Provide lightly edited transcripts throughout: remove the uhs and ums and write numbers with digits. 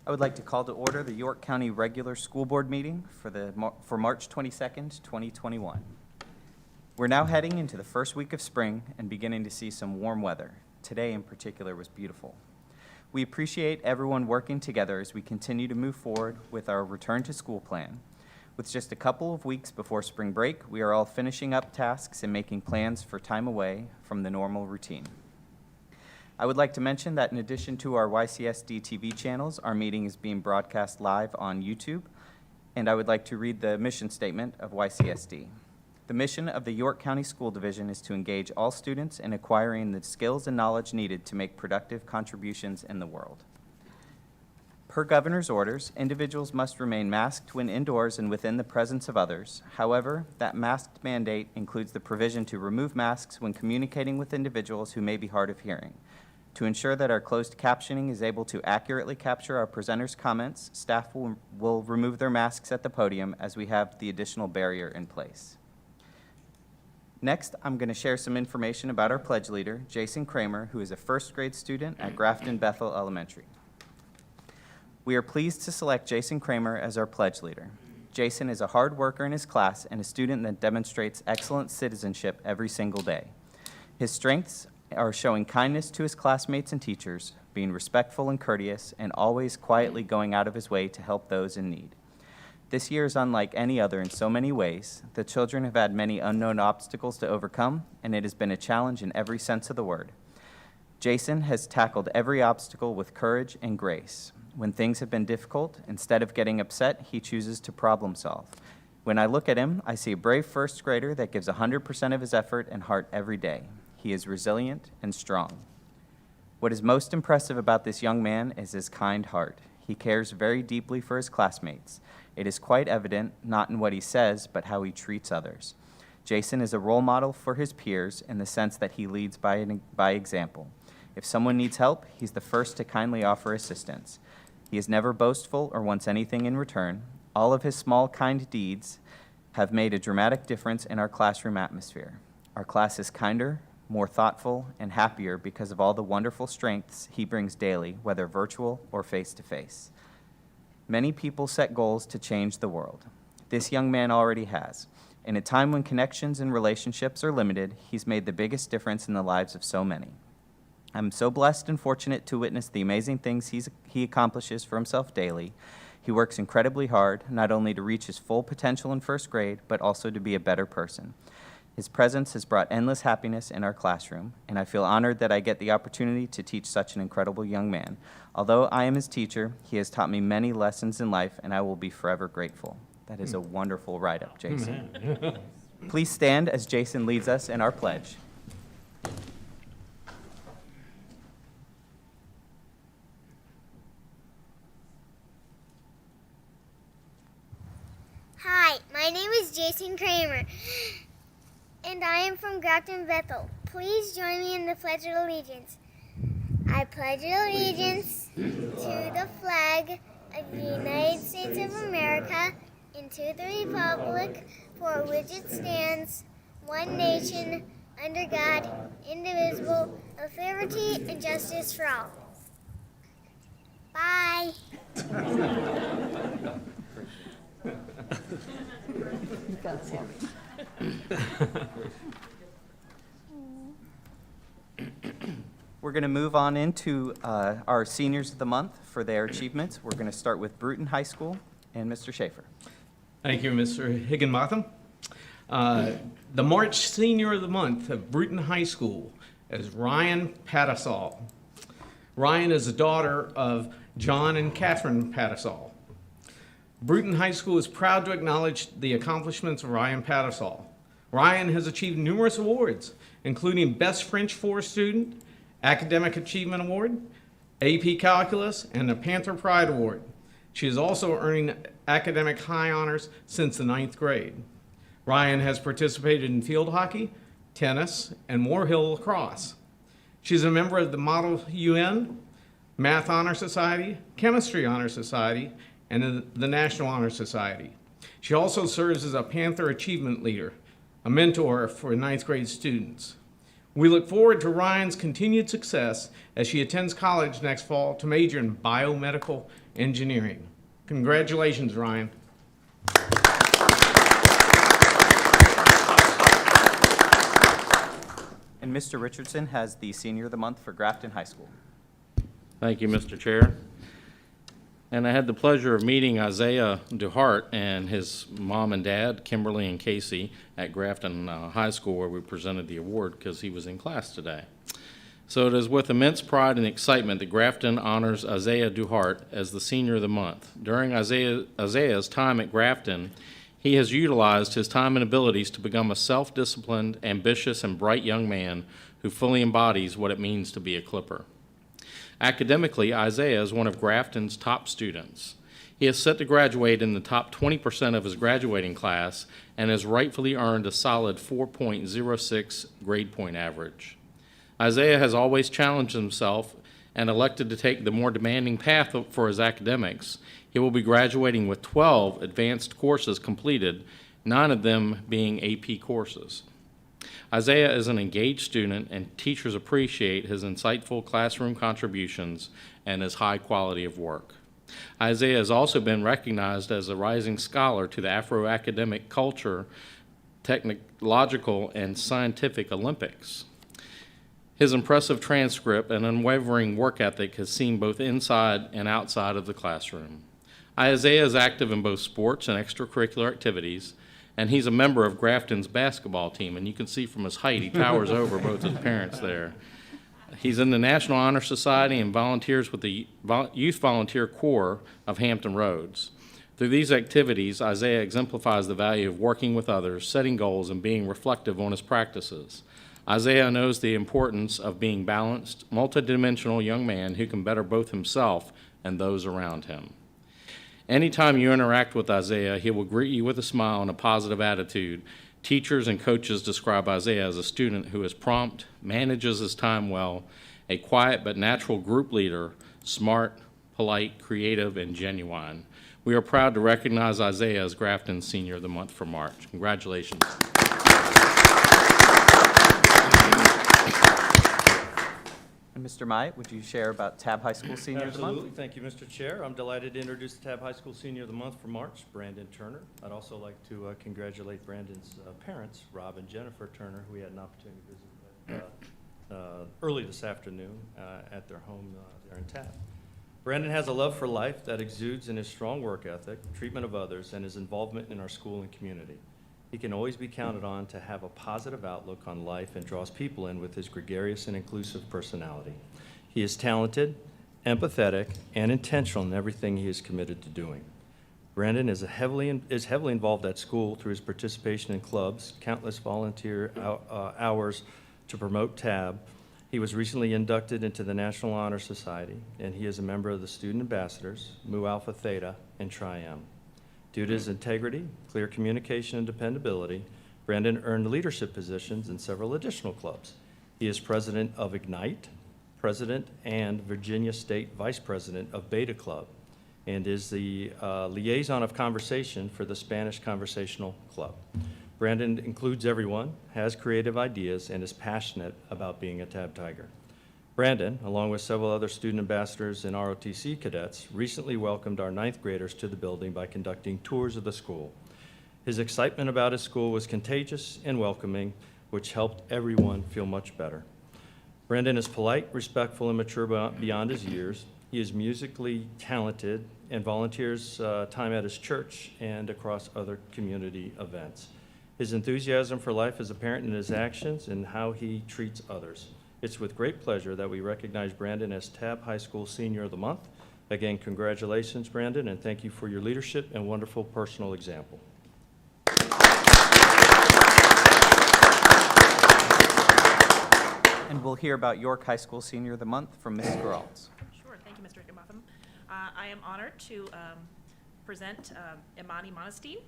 I would like to call to order the York County Regular School Board meeting for March 22nd, 2021. We're now heading into the first week of spring and beginning to see some warm weather. Today in particular was beautiful. We appreciate everyone working together as we continue to move forward with our return to school plan. With just a couple of weeks before spring break, we are all finishing up tasks and making plans for time away from the normal routine. I would like to mention that in addition to our YCSD TV channels, our meeting is being broadcast live on YouTube, and I would like to read the mission statement of YCSD. The mission of the York County School Division is to engage all students in acquiring the skills and knowledge needed to make productive contributions in the world. Per governor's orders, individuals must remain masked when indoors and within the presence of others. However, that masked mandate includes the provision to remove masks when communicating with individuals who may be hard of hearing. To ensure that our closed captioning is able to accurately capture our presenters' comments, staff will remove their masks at the podium as we have the additional barrier in place. Next, I'm going to share some information about our pledge leader, Jason Kramer, who is a first grade student at Grafton Bethel Elementary. We are pleased to select Jason Kramer as our pledge leader. Jason is a hard worker in his class and a student that demonstrates excellent citizenship every single day. His strengths are showing kindness to his classmates and teachers, being respectful and courteous, and always quietly going out of his way to help those in need. This year is unlike any other in so many ways. The children have had many unknown obstacles to overcome, and it has been a challenge in every sense of the word. Jason has tackled every obstacle with courage and grace. When things have been difficult, instead of getting upset, he chooses to problem solve. When I look at him, I see a brave first grader that gives 100% of his effort and heart every day. He is resilient and strong. What is most impressive about this young man is his kind heart. He cares very deeply for his classmates. It is quite evident, not in what he says, but how he treats others. Jason is a role model for his peers in the sense that he leads by example. If someone needs help, he's the first to kindly offer assistance. He is never boastful or wants anything in return. All of his small, kind deeds have made a dramatic difference in our classroom atmosphere. Our class is kinder, more thoughtful, and happier because of all the wonderful strengths he brings daily, whether virtual or face-to-face. Many people set goals to change the world. This young man already has. In a time when connections and relationships are limited, he's made the biggest difference in the lives of so many. I'm so blessed and fortunate to witness the amazing things he accomplishes for himself daily. He works incredibly hard, not only to reach his full potential in first grade, but also to be a better person. His presence has brought endless happiness in our classroom, and I feel honored that I get the opportunity to teach such an incredible young man. Although I am his teacher, he has taught me many lessons in life, and I will be forever grateful. That is a wonderful write-up, Jason. Please stand as Jason leads us in our pledge. Hi, my name is Jason Kramer, and I am from Grafton Bethel. Please join me in the Pledge of Allegiance. I pledge allegiance to the flag of the United States of America and to the republic for which it stands, one nation, under God, indivisible, with liberty and justice for all. Bye. We're going to move on into our seniors of the month for their achievements. We're going to start with Bruton High School and Mr. Schaefer. Thank you, Mr. Higginbotham. The March Senior of the Month of Bruton High School is Ryan Pattisall. Ryan is the daughter of John and Catherine Pattisall. Bruton High School is proud to acknowledge the accomplishments of Ryan Pattisall. Ryan has achieved numerous awards, including Best French 4 Student, Academic Achievement Award, AP Calculus, and the Panther Pride Award. She is also earning academic high honors since the 9th grade. Ryan has participated in field hockey, tennis, and Moore Hill lacrosse. She's a member of the Model UN, Math Honor Society, Chemistry Honor Society, and the National Honor Society. She also serves as a Panther Achievement Leader, a mentor for 9th grade students. We look forward to Ryan's continued success as she attends college next fall to major in biomedical Engineering. Congratulations, Ryan. And Mr. Richardson has the Senior of the Month for Grafton High School. Thank you, Mr. Chair. And I had the pleasure of meeting Isaiah Duhart and his mom and dad, Kimberly and Casey, at Grafton High School, where we presented the award because he was in class today. So it is with immense pride and excitement that Grafton honors Isaiah Duhart as the Senior of the Month. During Isaiah's time at Grafton, he has utilized his time and abilities to become a self-disciplined, ambitious, and bright young man who fully embodies what it means to be a Clipper. Academically, Isaiah is one of Grafton's top students. He is set to graduate in the top 20% of his graduating class and has rightfully earned a solid 4.06 grade point average. Isaiah has always challenged himself and elected to take the more demanding path for his academics. He will be graduating with 12 advanced courses completed, 9 of them being AP courses. Isaiah is an engaged student, and teachers appreciate his insightful classroom contributions and his high quality of work. Isaiah has also been recognized as a rising scholar to the Afro-academic culture, technological, and scientific Olympics. His impressive transcript and unwavering work ethic has seen both inside and outside of the classroom. Isaiah is active in both sports and extracurricular activities, and he's a member of Grafton's basketball team, and you can see from his height, he towers over both his parents there. He's in the National Honor Society and volunteers with the Youth Volunteer Corps of Hampton Roads. Through these activities, Isaiah exemplifies the value of working with others, setting goals, and being reflective on his practices. Isaiah knows the importance of being balanced, multidimensional young man who can better both himself and those around him. Anytime you interact with Isaiah, he will greet you with a smile and a positive attitude. Teachers and coaches describe Isaiah as a student who is prompt, manages his time well, a quiet but natural group leader, smart, polite, creative, and genuine. We are proud to recognize Isaiah as Grafton's Senior of the Month for March. Congratulations. And Mr. Myatt, would you share about Tab High School Senior of the Month? Absolutely. Thank you, Mr. Chair. I'm delighted to introduce the Tab High School Senior of the Month for March, Brandon Turner. I'd also like to congratulate Brandon's parents, Rob and Jennifer Turner, who we had an opportunity to visit early this afternoon at their home there in Tab. Brandon has a love for life that exudes in his strong work ethic, treatment of others, and his involvement in our school and community. He can always be counted on to have a positive outlook on life and draws people in with his gregarious and inclusive personality. He is talented, empathetic, and intentional in everything he is committed to doing. Brandon is heavily involved at school through his participation in clubs, countless volunteer hours to promote TAB. He was recently inducted into the National Honor Society, and he is a member of the Student Ambassadors, Mu Alpha Theta, and Tri-M. Due to his integrity, clear communication, and dependability, Brandon earned leadership positions in several additional clubs. He is president of Ignite, president and Virginia State vice president of Beta Club, and is the liaison of conversation for the Spanish Conversational Club. Brandon includes everyone, has creative ideas, and is passionate about being a Tab Tiger. Brandon, along with several other student ambassadors and ROTC cadets, recently welcomed our 9th graders to the building by conducting tours of the school. His excitement about his school was contagious and welcoming, which helped everyone feel much better. Brandon is polite, respectful, and mature beyond his years. He is musically talented and volunteers time at his church and across other community events. His enthusiasm for life is apparent in his actions and how he treats others. It's with great pleasure that we recognize Brandon as Tab High School Senior of the Month. Again, congratulations, Brandon, and thank you for your leadership and wonderful personal example. And we'll hear about York High School Senior of the Month from Mrs. Geralds. Sure, thank you, Mr. Higginbotham. I am honored to present Imani Monestein.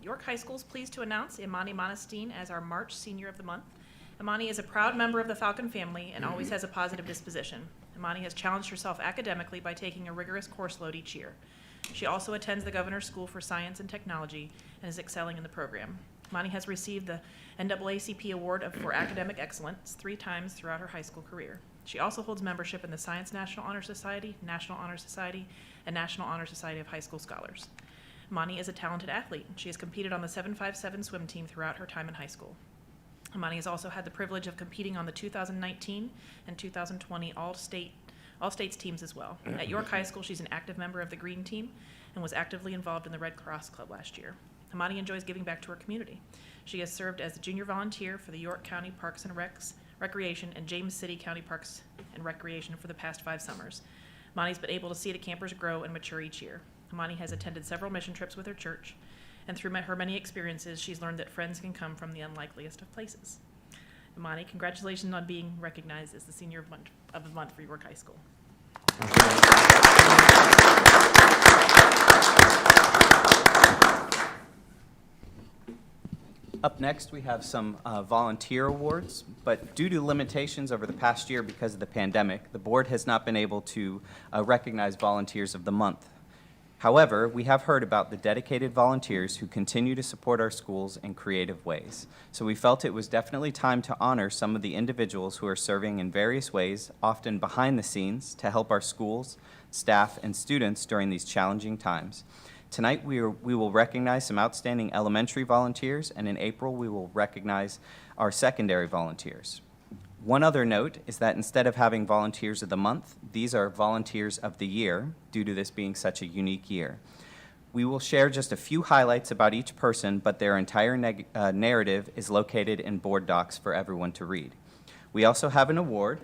York High School is pleased to announce Imani Monestein as our March Senior of the Month. Imani is a proud member of the Falcon family and always has a positive disposition. Imani has challenged herself academically by taking a rigorous course load each year. She also attends the Governor's School for Science and Technology and is excelling in the program. Imani has received the NAACP Award for Academic Excellence 3 times throughout her high school career. She also holds membership in the Science National Honor Society, National Honor Society, and National Honor Society of High School Scholars. Imani is a talented athlete. She has competed on the 757 swim team throughout her time in high school. Imani has also had the privilege of competing on the 2019 and 2020 All-States teams as well. At York High School, she's an active member of the Green Team and was actively involved in the Red Cross Club last year. Imani enjoys giving back to her community. She has served as a junior volunteer for the York County Parks and Recreation and James City County Parks and Recreation for the past 5 summers. Imani's been able to see the campers grow and mature each year. Imani has attended several mission trips with her church, and through her many experiences, she's learned that friends can come from the unlikeliest of places. Imani, congratulations on being recognized as the Senior of the Month for York High School. Up next, we have some volunteer awards, but due to limitations over the past year because of the pandemic, the board has not been able to recognize volunteers of the month. However, we have heard about the dedicated volunteers who continue to support our schools in creative ways. So we felt it was definitely time to honor some of the individuals who are serving in various ways, often behind the scenes, to help our schools, staff, and students during these challenging times. Tonight, we will recognize some outstanding elementary volunteers, and in April, we will recognize our secondary volunteers. One other note is that instead of having volunteers of the month, these are volunteers of the year, due to this being such a unique year. We will share just a few highlights about each person, but their entire narrative is located in board docs for everyone to read. We also have an award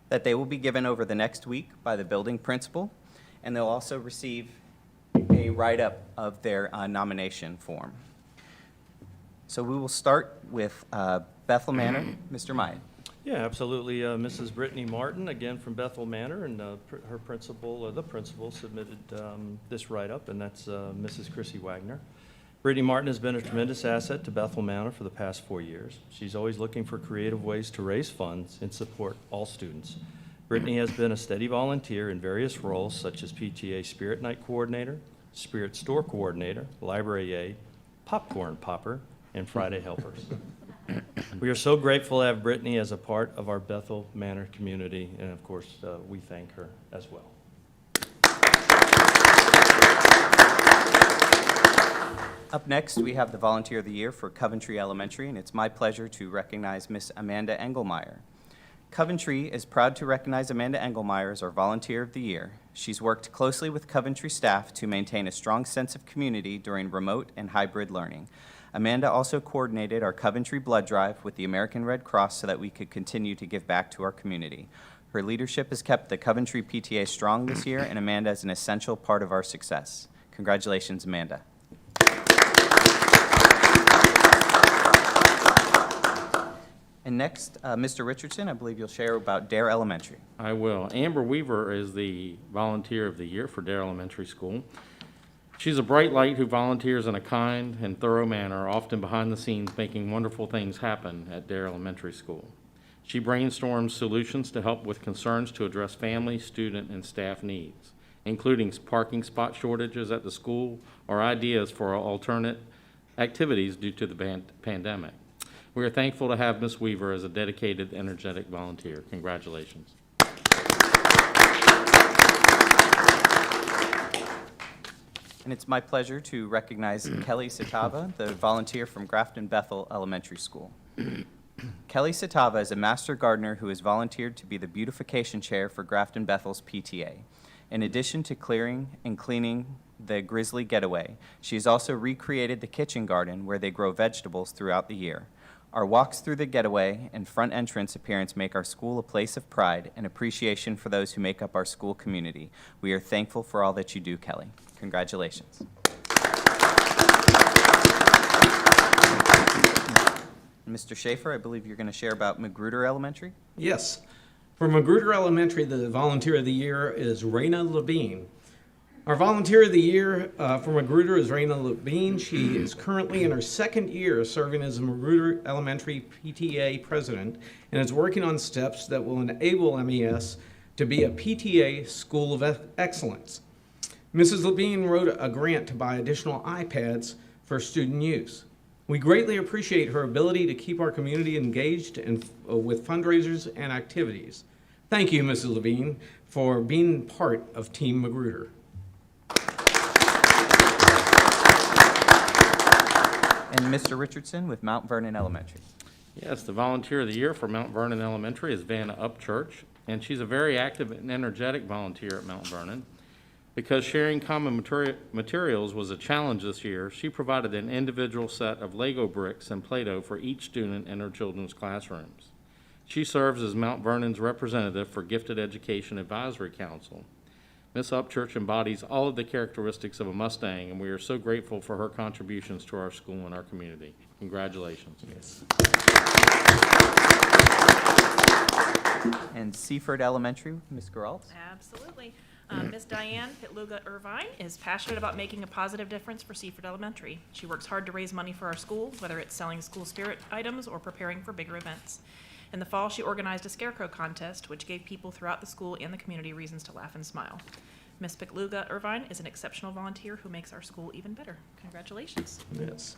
that they will be given over the next week by the building principal, and they'll also receive a write-up of their nomination form. So we will start with Bethel Manor, Mr. Myatt. Yeah, absolutely. Mrs. Brittany Martin, again from Bethel Manor, and her principal, the principal, submitted this write-up, and that's Mrs. Chrissy Wagner. Brittany Martin has been a tremendous asset to Bethel Manor for the past 4 years. She's always looking for creative ways to raise funds and support all students. Brittany has been a steady volunteer in various roles, such as PTA Spirit Night Coordinator, Spirit Store Coordinator, Library Aide, Popcorn Popper, and Friday Helpers. We are so grateful to have Brittany as a part of our Bethel Manor community, and of course, we thank her as well. Up next, we have the Volunteer of the Year for Coventry Elementary, and it's my pleasure to recognize Miss Amanda Engelmeyer. Coventry is proud to recognize Amanda Engelmeyer as our Volunteer of the Year. She's worked closely with Coventry staff to maintain a strong sense of community during remote and hybrid learning. Amanda also coordinated our Coventry Blood Drive with the American Red Cross so that we could continue to give back to our community. Her leadership has kept the Coventry PTA strong this year, and Amanda is an essential part of our success. Congratulations, Amanda. And next, Mr. Richardson, I believe you'll share about Dare Elementary. I will. Amber Weaver is the Volunteer of the Year for Dare Elementary School. She's a bright light who volunteers in a kind and thorough manner, often behind the scenes making wonderful things happen at Dare Elementary School. She brainstorms solutions to help with concerns to address family, student, and staff needs, including parking spot shortages at the school or ideas for alternate activities due to the pandemic. We are thankful to have Ms. Weaver as a dedicated, energetic volunteer. Congratulations. And it's my pleasure to recognize Kelly Satava, the volunteer from Grafton Bethel Elementary School. Kelly Satava is a master gardener who has volunteered to be the beautification chair for Grafton Bethel's PTA. In addition to clearing and cleaning the Grizzly Getaway, she has also recreated the kitchen garden where they grow vegetables throughout the year. Our walks through the Getaway and front entrance appearance make our school a place of pride and appreciation for those who make up our school community. We are thankful for all that you do, Kelly. Congratulations. Mr. Schaefer, I believe you're going to share about Magruder Elementary. Yes. For Magruder Elementary, the Volunteer of the Year is Raina Levine. Our Volunteer of the Year for Magruder is Raina Levine. She is currently in her 2nd year serving as a Magruder Elementary PTA president and is working on steps that will enable MES to be a PTA School of Excellence. Mrs. Levine wrote a grant to buy additional iPads for student use. We greatly appreciate her ability to keep our community engaged with fundraisers and activities. Thank you, Mrs. Levine, for being part of Team Magruder. And Mr. Richardson with Mount Vernon Elementary. Yes, the Volunteer of the Year for Mount Vernon Elementary is Vanna Upchurch, and she's a very active and energetic volunteer at Mount Vernon. Because sharing common materials was a challenge this year, she provided an individual set of Lego bricks and Play-Doh for each student in her children's classrooms. She serves as Mount Vernon's representative for Gifted Education Advisory Council. Ms. Upchurch embodies all of the characteristics of a Mustang, and we are so grateful for her contributions to our school and our community. Congratulations. Yes. And Seaford Elementary, Ms. Geralt. Absolutely. Ms. Diane Pitluga Irvine is passionate about making a positive difference for Seaford Elementary. She works hard to raise money for our school, whether it's selling school spirit items or preparing for bigger events. In the fall, she organized a scarecrow contest, which gave people throughout the school and the community reasons to laugh and smile. Ms. Pitluga Irvine is an exceptional volunteer who makes our school even better. Congratulations. Yes.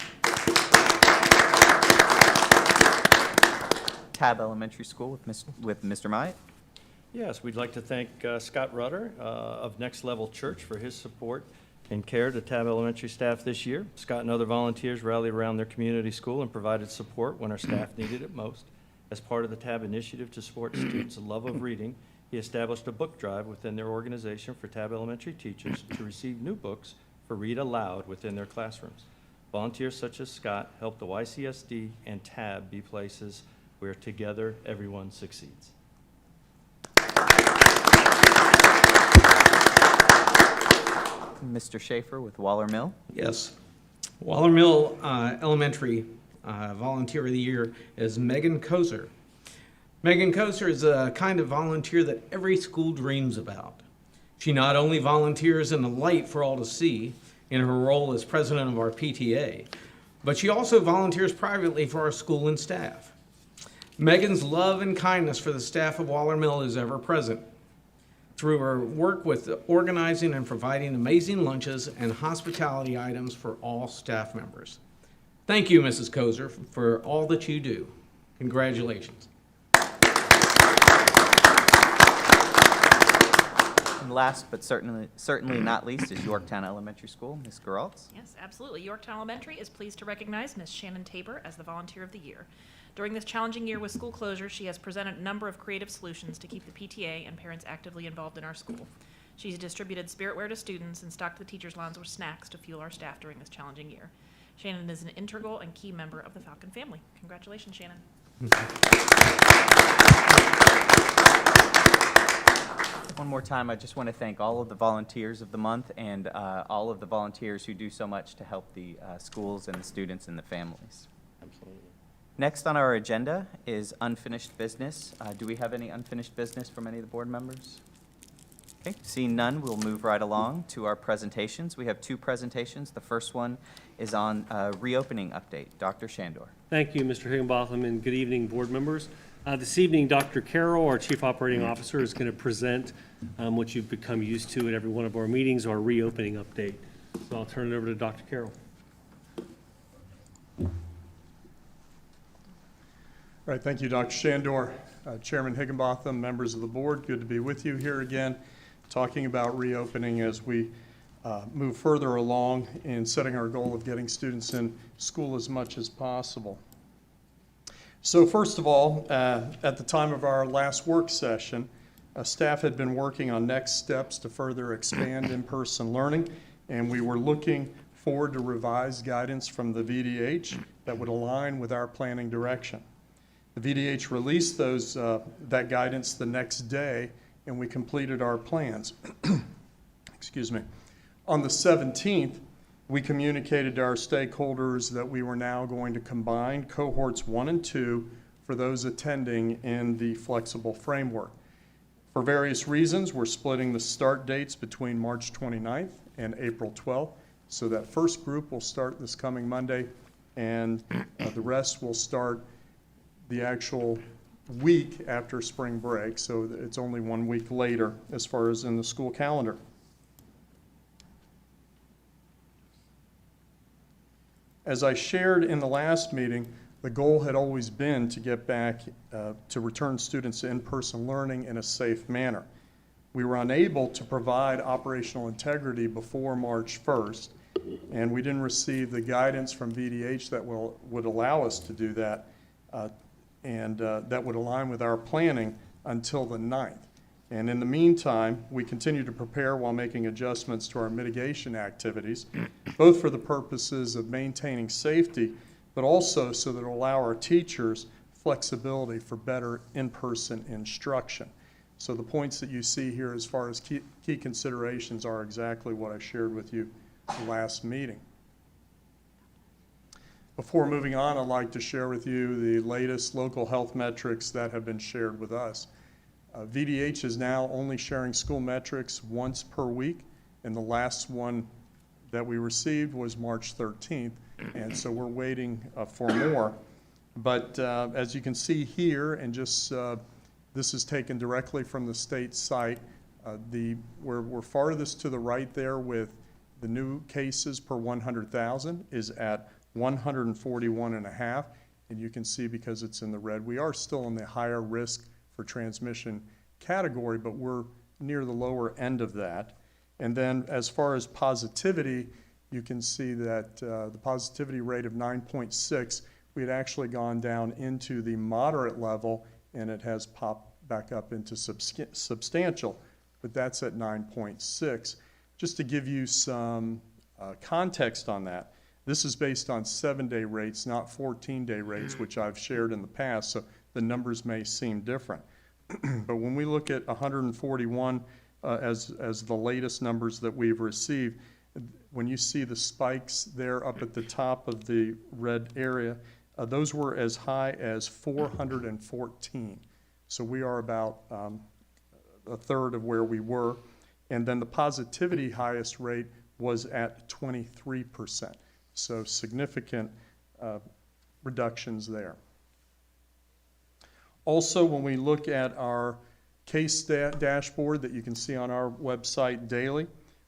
Tab Elementary School with Mr. Myatt. Yes, we'd like to thank Scott Rutter of Next Level Church for his support and care to Tab Elementary staff this year. Scott and other volunteers rallied around their community school and provided support when our staff needed it most. As part of the Tab initiative to support students' love of reading, he established a book drive within their organization for Tab Elementary teachers to receive new books for read aloud within their classrooms. Volunteers such as Scott help the YCSD and Tab be places where together everyone succeeds. Mr. Schaefer with Waller Mill. Yes. Waller Mill Elementary Volunteer of the Year is Megan Koser. Megan Koser is a kind of volunteer that every school dreams about. She not only volunteers in the light for all to see in her role as president of our PTA, but she also volunteers privately for our school and staff. Megan's love and kindness for the staff of Waller Mill is ever present. Through her work with organizing and providing amazing lunches and hospitality items for all staff members. Thank you, Mrs. Koser, for all that you do. Congratulations. And last but certainly not least is Yorktown Elementary School, Ms. Geralt. Yes, absolutely. Yorktown Elementary is pleased to recognize Ms. Shannon Tabor as the Volunteer of the Year. During this challenging year with school closure, she has presented a number of creative solutions to keep the PTA and parents actively involved in our school. She's distributed spiritware to students and stocked the teachers' lounge with snacks to fuel our staff during this challenging year. Shannon is an integral and key member of the Falcon family. Congratulations, Shannon. One more time, I just want to thank all of the volunteers of the month and all of the volunteers who do so much to help the schools and the students and the families. Absolutely. Next on our agenda is unfinished business. Do we have any unfinished business from any of the board members? Okay, seeing none, we'll move right along to our presentations. We have two presentations. The first one is on reopening update. Dr. Shandor. Thank you, Mr. Higginbotham, and good evening, board members. This evening, Dr. Carroll, our Chief Operating Officer, is going to present what you've become used to at every one of our meetings, our reopening update. So I'll turn it over to Dr. Carroll. All right, thank you, Dr. Shandor. Chairman Higginbotham, members of the board, good to be with you here again, talking about reopening as we move further along in setting our goal of getting students in school as much as possible. So first of all, at the time of our last work session, staff had been working on next steps to further expand in-person learning, and we were looking forward to revised guidance from the VDH that would align with our planning direction. The VDH released that guidance the next day, and we completed our plans. Excuse me. On the 17th, we communicated to our stakeholders that we were now going to combine cohorts 1 and 2 for those attending in the flexible framework. For various reasons, we're splitting the start dates between March 29th and April 12th. So that first group will start this coming Monday, and the rest will start the actual week after spring break, so it's only 1 week later as far as in the school calendar. As I shared in the last meeting, the goal had always been to get back to return students to in-person learning in a safe manner. We were unable to provide operational integrity before March 1st, and we didn't receive the guidance from VDH that would allow us to do that, and that would align with our planning until the 9th. And in the meantime, we continue to prepare while making adjustments to our mitigation activities, both for the purposes of maintaining safety, but also so that it'll allow our teachers flexibility for better in-person instruction. So the points that you see here as far as key considerations are exactly what I shared with you last meeting. Before moving on, I'd like to share with you the latest local health metrics that have been shared with us. VDH is now only sharing school metrics once per week, and the last one that we received was March 13th, and so we're waiting for more. But as you can see here, and just this is taken directly from the state site, we're farthest to the right there with the new cases per 100,000 is at 141.5, and you can see because it's in the red, we are still in the higher risk for transmission category, but we're near the lower end of that. And then as far as positivity, you can see that the positivity rate of 9.6, we had actually gone down into the moderate level, and it has popped back up into substantial, but that's at 9.6. Just to give you some context on that, this is based on 7-day rates, not 14-day rates, which I've shared in the past, so the numbers may seem different. But when we look at 141 as the latest numbers that we've received, when you see the spikes there up at the top of the red area, those were as high as 414. So we are about a third of where we were. And then the positivity highest rate was at 23%. So significant reductions there. Also, when we look at our case dashboard that you can see on our website daily,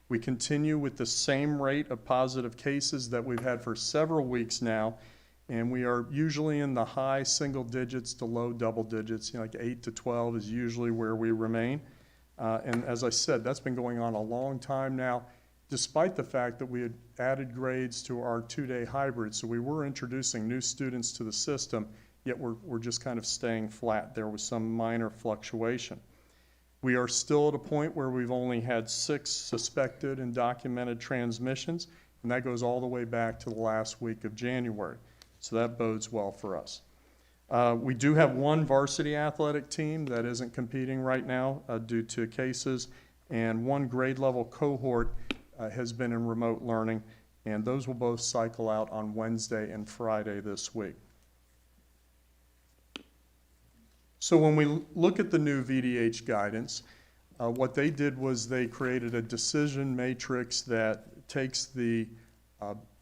we continue with the same rate of positive cases that we've had for several weeks now, and we are usually in the high single digits to low double digits, like 8 to 12 is usually where we remain. And as I said, that's been going on a long time now, despite the fact that we had added grades to our 2-day hybrid. So we were introducing new students to the system, yet we're just kind of staying flat. There was some minor fluctuation. We are still at a point where we've only had 6 suspected and documented transmissions, and that goes all the way back to the last week of January. So that bodes well for us. We do have one varsity athletic team that isn't competing right now due to cases, and one grade level cohort has been in remote learning, and those will both cycle out on Wednesday and Friday this week. So when we look at the new VDH guidance, what they did was they created a decision matrix that takes the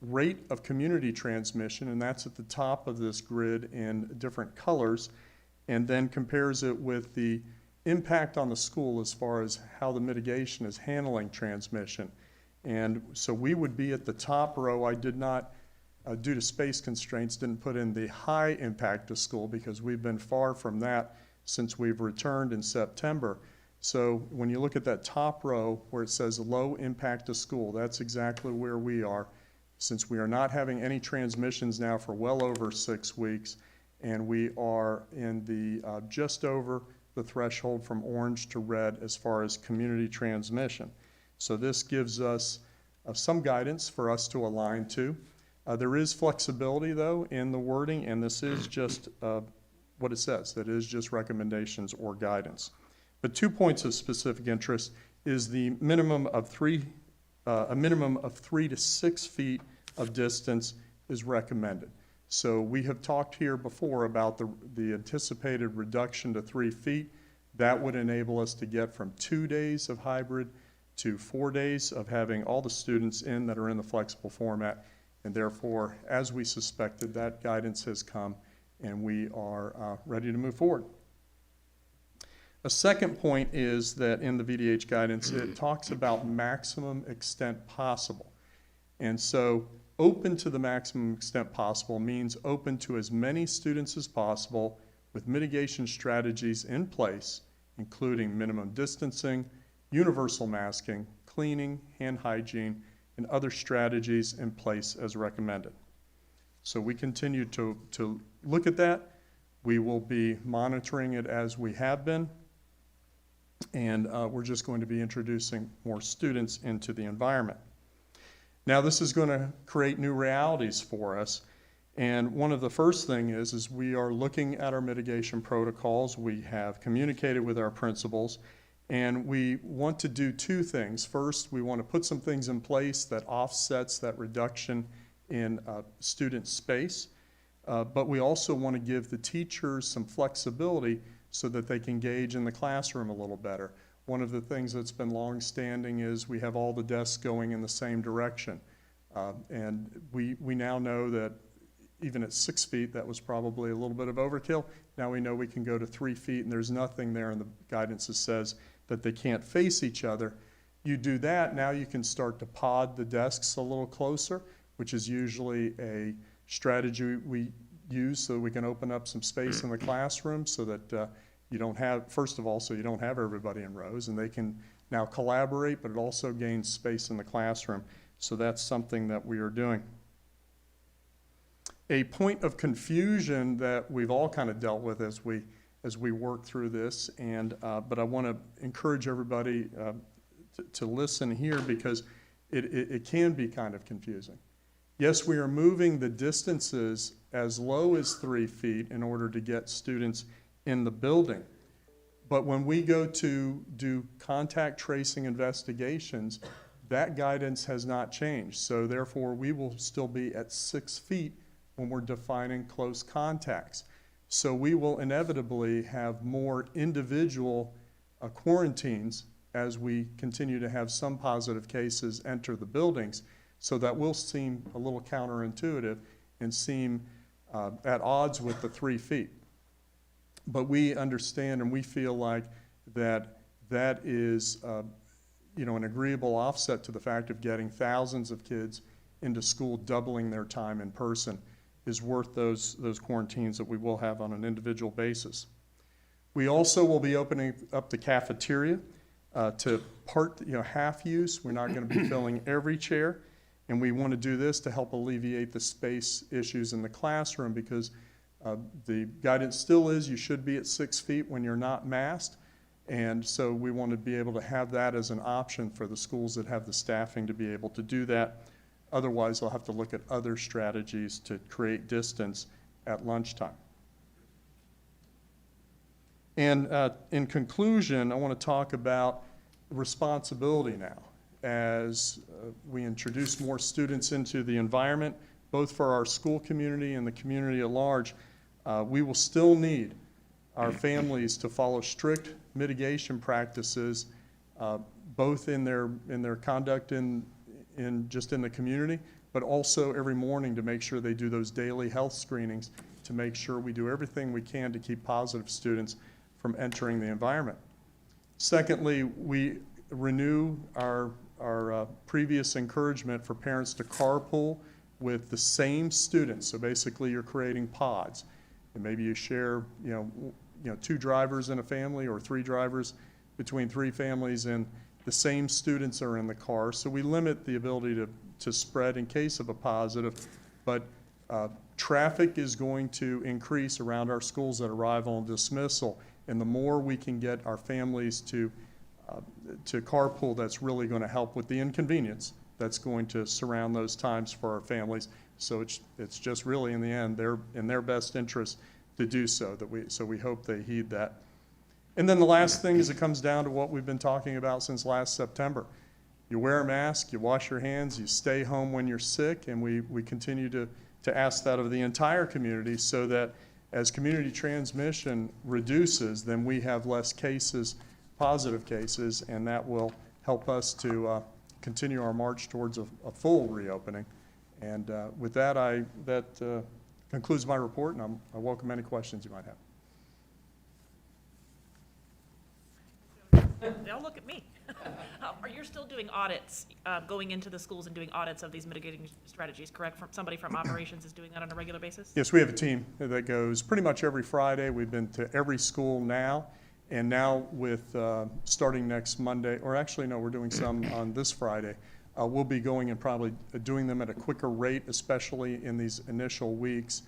rate of community transmission, and that's at the top of this grid in different colors, and then compares it with the impact on the school as far as how the mitigation is handling transmission. And so we would be at the top row. I did not, due to space constraints, didn't put in the high impact to school because we've been far from that since we've returned in September. So when you look at that top row where it says low impact to school, that's exactly where we are. Since we are not having any transmissions now for well over 6 weeks, and we are in the just over the threshold from orange to red as far as community transmission. So this gives us some guidance for us to align to. There is flexibility, though, in the wording, and this is just what it says. That is just recommendations or guidance. But 2 points of specific interest is the minimum of a minimum of 3 to 6 feet of distance is recommended. So we have talked here before about the anticipated reduction to 3 feet. That would enable us to get from 2 days of hybrid to 4 days of having all the students in that are in the flexible format. And therefore, as we suspected, that guidance has come, and we are ready to move forward. A second point is that in the VDH guidance, it talks about maximum extent possible. And so Open to the maximum extent possible means open to as many students as possible with mitigation strategies in place, including minimum distancing, universal masking, cleaning, hand hygiene, and other strategies in place as recommended. So we continue to look at that. We will be monitoring it as we have been, and we're just going to be introducing more students into the environment. Now, this is going to create new realities for us, and one of the first things is we are looking at our mitigation protocols. We have communicated with our principals, and we want to do two things. First, we want to put some things in place that offsets that reduction in student space, but we also want to give the teachers some flexibility so that they can engage in the classroom a little better. One of the things that's been long-standing is we have all the desks going in the same direction. And we now know that even at 6 feet, that was probably a little bit of overkill. Now we know we can go to 3 feet, and there's nothing there in the guidance that says that they can't face each other. You do that, now you can start to pod the desks a little closer, which is usually a strategy we use so we can open up some space in the classroom so that you don't have, first of all, so you don't have everybody in rows, and they can now collaborate, but it also gains space in the classroom. So that's something that we are doing. A point of confusion that we've all kind of dealt with as we work through this, and but I want to encourage everybody to listen here because it can be kind of confusing. Yes, we are moving the distances as low as 3 feet in order to get students in the building. But when we go to do contact tracing investigations, that guidance has not changed. So therefore, we will still be at 6 feet when we're defining close contacts. So we will inevitably have more individual quarantines as we continue to have some positive cases enter the buildings. So that will seem a little counterintuitive and seem at odds with the 3 feet. But we understand and we feel like that is an agreeable offset to the fact of getting thousands of kids into school, doubling their time in person, is worth those quarantines that we will have on an individual basis. We also will be opening up the cafeteria to half use. We're not going to be filling every chair, and we want to do this to help alleviate the space issues in the classroom because the guidance still is you should be at 6 feet when you're not masked, and so we want to be able to have that as an option for the schools that have the staffing to be able to do that. Otherwise, they'll have to look at other strategies to create distance at lunchtime. And in conclusion, I want to talk about responsibility now as we introduce more students into the environment, both for our school community and the community at large. We will still need our families to follow strict mitigation practices, both in their conduct in the community, but also every morning to make sure they do those daily health screenings to make sure we do everything we can to keep positive students from entering the environment. Secondly, we renew our previous encouragement for parents to carpool with the same students. So basically you're creating pods. And maybe you share, 2 drivers in a family or 3 drivers between 3 families, and the same students are in the car. So we limit the ability to spread in case of a positive, but traffic is going to increase around our schools at arrival and dismissal. And the more we can get our families to carpool, that's really going to help with the inconvenience that's going to surround those times for our families. So it's just really in the end, in their best interest to do so. So we hope they heed that. And then the last thing is it comes down to what we've been talking about since last September. You wear a mask, you wash your hands, you stay home when you're sick, and we continue to ask that of the entire community so that as community transmission reduces, then we have less cases, positive cases, and that will help us to continue our march towards a full reopening. And with that, that concludes my report, and I welcome any questions you might have. Don't look at me. Are you still doing audits, going into the schools and doing audits of these mitigating strategies, correct? Somebody from operations is doing that on a regular basis? Yes, we have a team that goes pretty much every Friday. We've been to every school now. And now with, starting next Monday, or actually, no, we're doing some on this Friday. We'll be going and probably doing them at a quicker rate, especially in these initial weeks,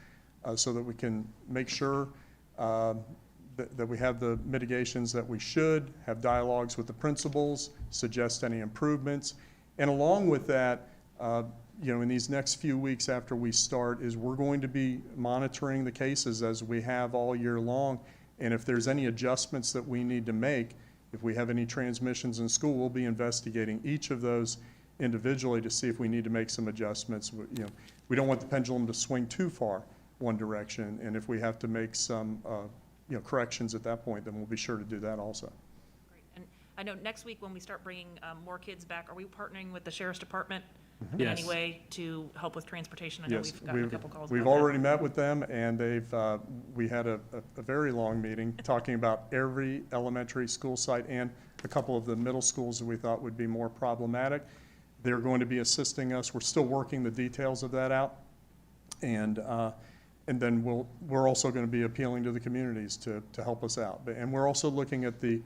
so that we can make sure that we have the mitigations that we should, have dialogues with the principals, suggest any improvements. And along with that, in these next few weeks after we start, is we're going to be monitoring the cases as we have all year long. And if there's any adjustments that we need to make, if we have any transmissions in school, we'll be investigating each of those individually to see if we need to make some adjustments. We don't want the pendulum to swing too far one direction, and if we have to make some corrections at that point, then we'll be sure to do that also. Great. And I know next week when we start bringing more kids back, are we partnering with the Sheriff's Department in any Yes. way to help with transportation? I know Yes, we've gotten a couple calls we've about that. already met with them, and we had a very long meeting talking about every elementary school site and a couple of the middle schools that we thought would be more problematic. They're going to be assisting us. We're still working the details of that out. And then we're also going to be appealing to the communities to help us out. And we're also looking at the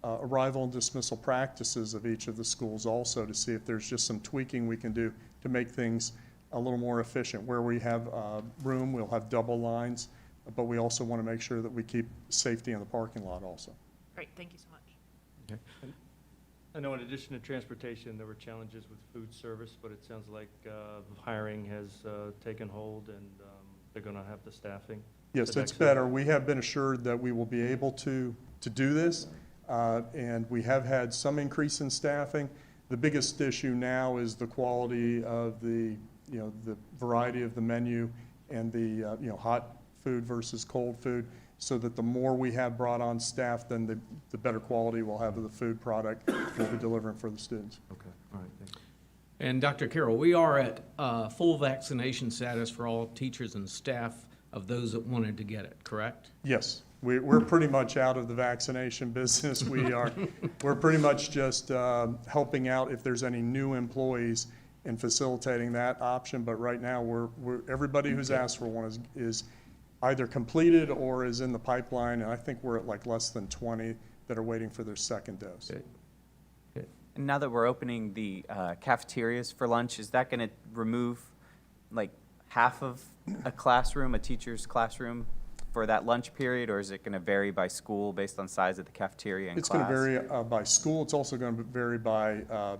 arrival and dismissal practices of each of the schools also to see if there's just some tweaking we can do to make things a little more efficient. Where we have room, we'll have double lines, but we also want to make sure that we keep safety in the parking lot also. Great, thank you so much. I know in addition to transportation, there were challenges with food service, but it sounds like hiring has taken hold and they're going to have the staffing. Yes, the it's next better. We have been assured that we will be able to do this, and we have had some increase in staffing. The biggest issue now is the quality of the variety of the menu and the, hot food versus cold food, so that the more we have brought on staff, then the better quality we'll have of the food product we'll be delivering for the students. Okay, all right, thank you. And Dr. Carroll, we are at full vaccination status for all teachers and staff of those that wanted to get it, correct? Yes, we're pretty much out of the vaccination business. We're pretty much just helping out if there's any new employees and facilitating that option. But right now, everybody who's asked for one is either completed or is in the pipeline. And I think we're at like less than 20 that are waiting for their second dose. Okay. And now that we're opening the cafeterias for lunch, is that going to remove like half of a classroom, a teacher's classroom, for that lunch period, or is it going to vary by school based on size of the cafeteria and It's class? going to vary by school. It's also going to vary by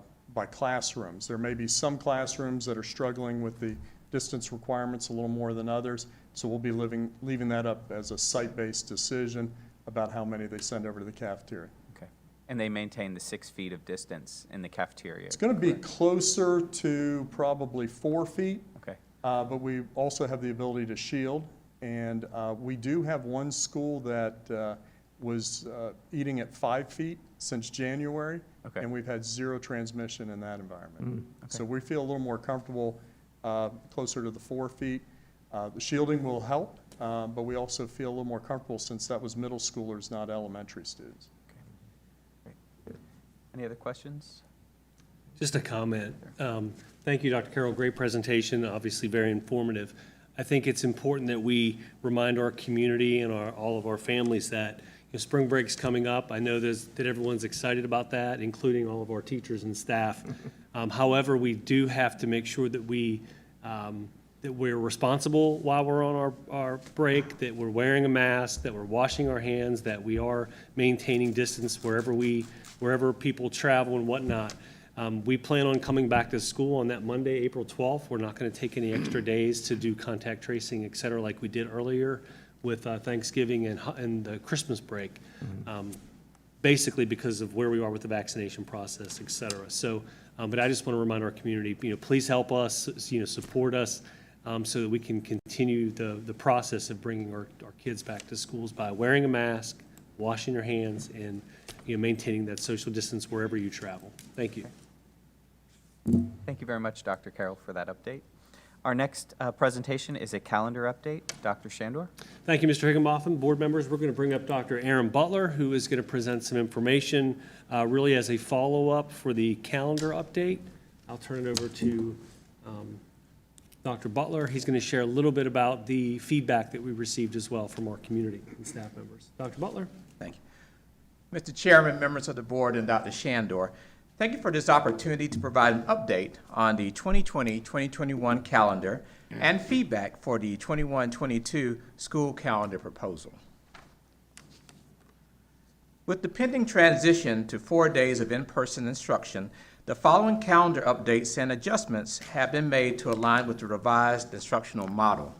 classrooms. There may be some classrooms that are struggling with the distance requirements a little more than others, so we'll be leaving that up as a site-based decision about how many they send over to the cafeteria. Okay. And they maintain the 6 feet of distance in the cafeteria? It's going to be correct? closer to probably 4 feet, Okay. but we also have the ability to shield. And we do have one school that was eating at 5 feet since January. Okay. And we've had 0 transmission in that environment. So Okay. we feel a little more comfortable closer to the 4 feet. The shielding will help, but we also feel a little more comfortable since that was middle schoolers, not elementary students. Any other questions? Just a comment. Thank you, Dr. Carroll. Great presentation, obviously very informative. I think it's important that we remind our community and all of our families that spring break's coming up. I know that everyone's excited about that, including all of our teachers and staff. However, we do have to make sure that that we're responsible while we're on our break, that we're wearing a mask, that we're washing our hands, that we are maintaining distance wherever people travel and whatnot. We plan on coming back to school on that Monday, April 12th. We're not going to take any extra days to do contact tracing, et cetera, like we did earlier with Thanksgiving and the Christmas break, basically because of where we are with the vaccination process, et cetera. So, but I just want to remind our community, please help us, support us, so that we can continue the process of bringing our kids back to schools by wearing a mask, washing your hands, and maintaining that social distance wherever you travel. Thank you. Thank you very much, Dr. Carroll, for that update. Our next presentation is a calendar update. Dr. Shandor? Thank you, Mr. Higginbotham. Board members, we're going to bring up Dr. Aaron Butler, who is going to present some information really as a follow-up for the calendar update. I'll turn it over to Dr. Butler. He's going to share a little bit about the feedback that we received as well from our community and staff members. Dr. Butler? Thank you. Mr. Chairman, members of the board, and Dr. Shandor, thank you for this opportunity to provide an update on the 2020-2021 calendar and feedback for the 21-22 school calendar proposal. With the pending transition to 4 days of in-person instruction, the following calendar updates and adjustments have been made to align with the revised instructional model.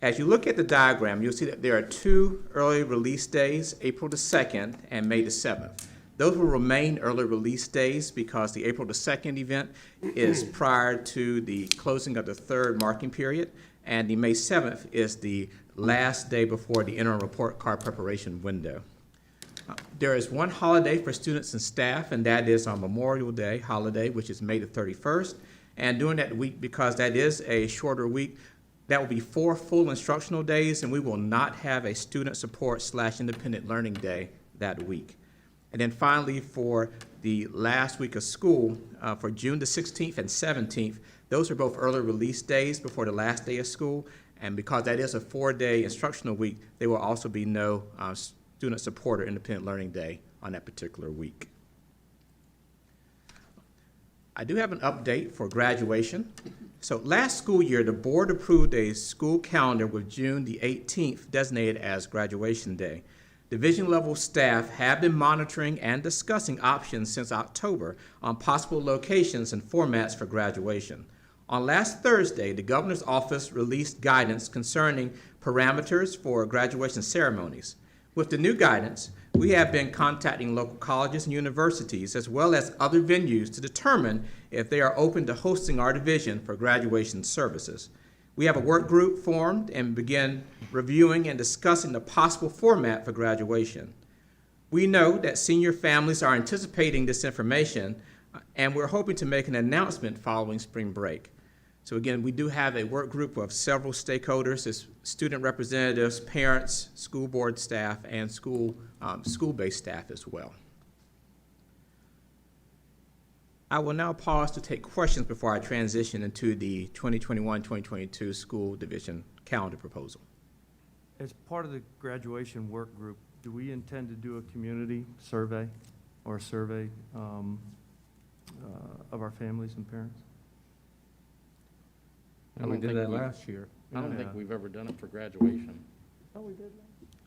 As you look at the diagram, you'll see that there are 2 early release days, April the 2nd and May the 7th. Those will remain early release days because the April the 2nd event is prior to the closing of the 3rd marking period, and the May 7th is the last day before the interim report card preparation window. There is one holiday for students and staff, and that is on Memorial Day holiday, which is May the 31st. And during that week, because that is a shorter week, that will be 4 full instructional days, and we will not have a student support / independent learning day that week. And then finally, for the last week of school, for June the 16th and 17th, those are both early release days before the last day of school. And because that is a 4-day instructional week, there will also be no student support or independent learning day on that particular week. I do have an update for graduation. So last school year, the board approved a school calendar with June the 18th designated as graduation day. Division level staff have been monitoring and discussing options since October on possible locations and formats for graduation. On last Thursday, the governor's office released guidance concerning parameters for graduation ceremonies. With the new guidance, we have been contacting local colleges and universities as well as other venues to determine if they are open to hosting our division for graduation services. We have a work group formed and begin reviewing and discussing the possible format for graduation. We know that senior families are anticipating this information, and we're hoping to make an announcement following spring break. So again, we do have a work group of several stakeholders, as student representatives, parents, school board staff, and school-based staff as well. I will now pause to take questions before I transition into the 2021-2022 school division calendar proposal. As part of the graduation work group, do we intend to do a community survey or a survey of our families and parents? I We don't did think that we- last year. I don't think Yeah. we've ever done it for graduation. Yeah, we did.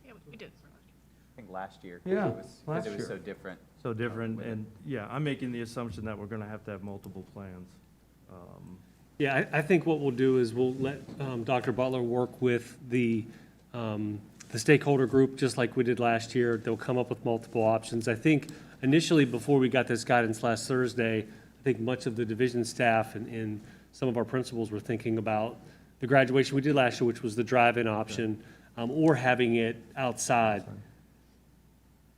I think last year. Yeah, Because last it was year. so different. So different, and yeah, I'm making the assumption that we're going to have multiple plans. Yeah, I think what we'll do is we'll let Dr. Butler work with the stakeholder group, just like we did last year. They'll come up with multiple options. I think initially, before we got this guidance last Thursday, I think much of the division staff and some of our principals were thinking about the graduation we did last year, which was the drive-in option, or having it outside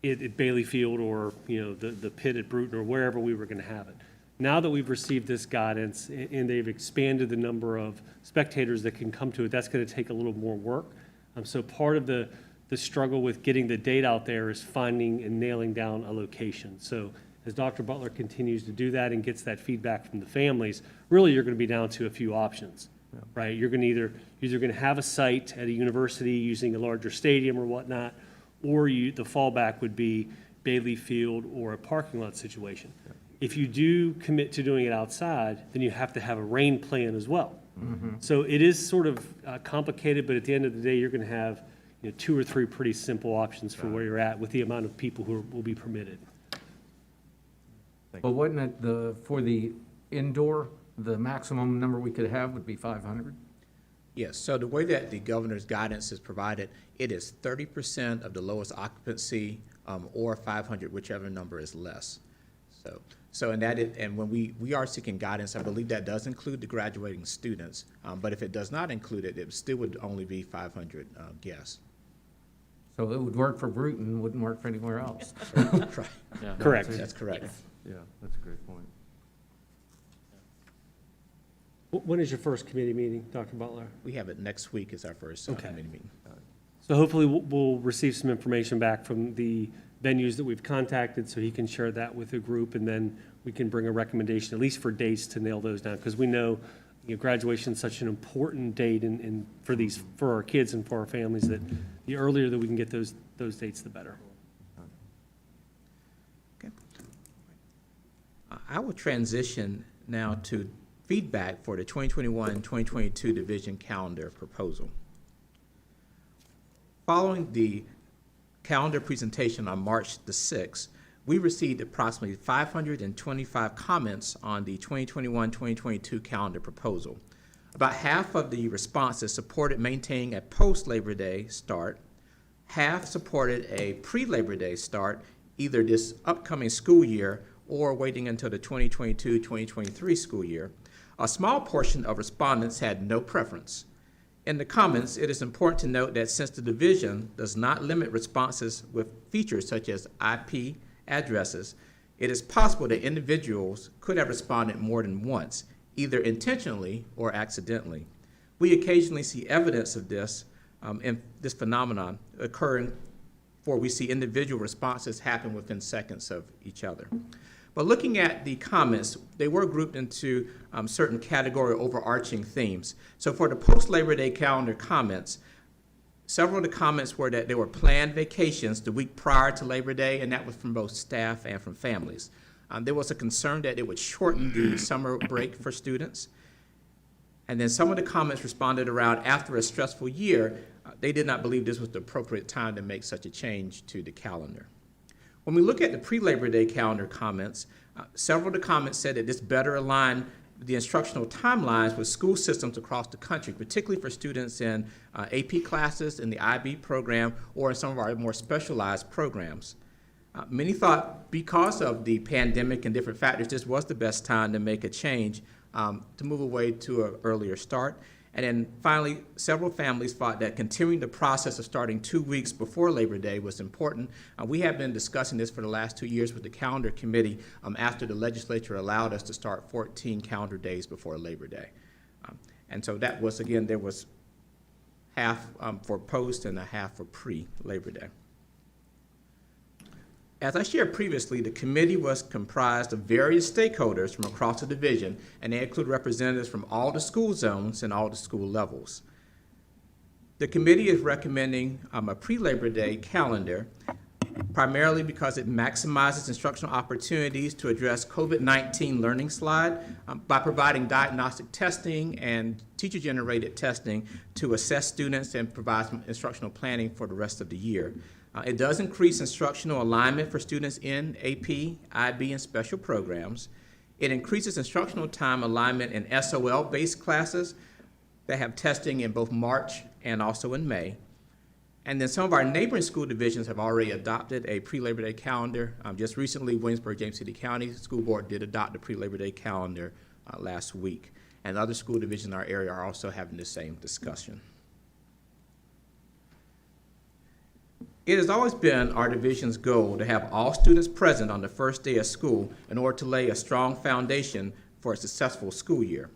at Bailey Field or, the pit at Bruton or wherever we were going to have it. Now that we've received this guidance and they've expanded the number of spectators that can come to it, that's going to take a little more work. So part of the struggle with getting the date out there is finding and nailing down a location. So as Dr. Butler continues to do that and gets that feedback from the families, really you're going to be down to a few options, right? You're going to either going to have a site at a university using a larger stadium or whatnot, or the fallback would be Bailey Field or a parking lot situation. If you do commit to doing it outside, then you have to have a rain plan as well. So it is sort of complicated, but at the end of the day, you're going to have 2 or 3 pretty simple options for where you're at with the amount of people who will be permitted. But wasn't it for the indoor, the maximum number we could have would be 500? Yes, so the way that the governor's guidance is provided, it is 30% of the lowest occupancy or 500, whichever number is less. And when we are seeking guidance, I believe that does include the graduating students. But if it does not include it, it still would only be 500 guests. So it would work for Bruton, wouldn't work for anywhere else. Right. Yeah. Correct. That's correct. Yeah, that's a great point. When is your first committee meeting, Dr. Butler? We have it next week as our first Okay. committee meeting. So hopefully we'll receive some information back from the venues that we've contacted, so he can share that with the group, and then we can bring a recommendation, at least for dates, to nail those down, because we know, graduation is such an important date for our kids and for our families, that the earlier that we can get those dates, the better. Okay. I will transition now to feedback for the 2021-2022 division calendar proposal. Following the calendar presentation on March the 6th, we received approximately 525 comments on the 2021-2022 calendar proposal. About half of the responses supported maintaining a post-Labor Day start, half supported a pre-Labor Day start, either this upcoming school year or waiting until the 2022-2023 school year. A small portion of respondents had no preference. In the comments, it is important to note that since the division does not limit responses with features such as IP addresses, it is possible that individuals could have responded more than once, either intentionally or accidentally. We occasionally see evidence of this, in this phenomenon occurring, for we see individual responses happen within seconds of each other. But looking at the comments, they were grouped into certain category overarching themes. So for the post-Labor Day calendar comments, several of the comments were that there were planned vacations the week prior to Labor Day, and that was from both staff and from families. There was a concern that it would shorten the summer break for students. And then some of the comments responded around after a stressful year, they did not believe this was the appropriate time to make such a change to the calendar. When we look at the pre-Labor Day calendar comments, several of the comments said that this better aligned the instructional timelines with school systems across the country, particularly for students in AP classes, in the IB program, or in some of our more specialized programs. Many thought because of the pandemic and different factors, this was the best time to make a change, to move away to an earlier start. And then finally, several families thought that continuing the process of starting 2 weeks before Labor Day was important. We have been discussing this for the last 2 years with the calendar committee after the legislature allowed us to start 14 calendar days before Labor Day. And so that was, again, there was half for post and a half for pre-Labor Day. As I shared previously, the committee was comprised of various stakeholders from across the division, and they include representatives from all the school zones and all the school levels. The committee is recommending a pre-Labor Day calendar, primarily because it maximizes instructional opportunities to address COVID-19 learning slide by providing diagnostic testing and teacher-generated testing to assess students and provide some instructional planning for the rest of the year. It does increase instructional alignment for students in AP, IB, and special programs. It increases instructional time alignment in SOL-based classes that have testing in both March and also in May. And then some of our neighboring school divisions have already adopted a pre-Labor Day calendar. Just recently, Williamsburg, James City County School Board did adopt the pre-Labor Day calendar last week. And other school divisions in our area are also having the same discussion. It has always been our division's goal to have all students present on the first day of school in order to lay a strong foundation for a successful school year.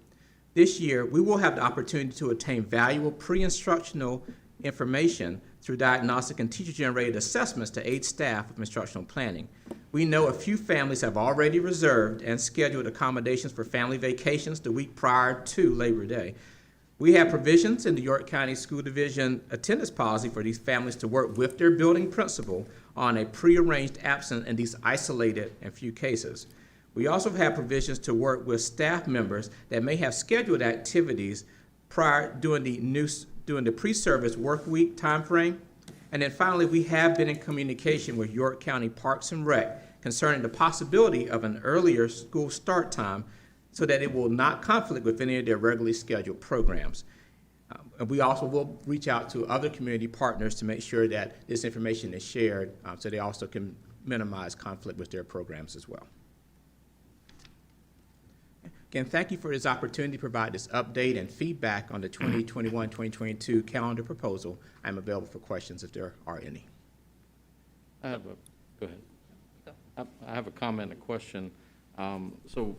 This year, we will have the opportunity to obtain valuable pre-instructional information through diagnostic and teacher-generated assessments to aid staff with instructional planning. We know a few families have already reserved and scheduled accommodations for family vacations the week prior to Labor Day. We have provisions in the York County School Division attendance policy for these families to work with their building principal on a prearranged absence in these isolated and few cases. We also have provisions to work with staff members that may have scheduled activities during the pre-service work week timeframe. And then finally, we have been in communication with York County Parks and Rec concerning the possibility of an earlier school start time so that it will not conflict with any of their regularly scheduled programs. And we also will reach out to other community partners to make sure that this information is shared so they also can minimize conflict with their programs as well. Again, thank you for this opportunity to provide this update and feedback on the 2021-2022 calendar proposal. I'm available for questions if there are any. Go ahead. I have a comment and a question. So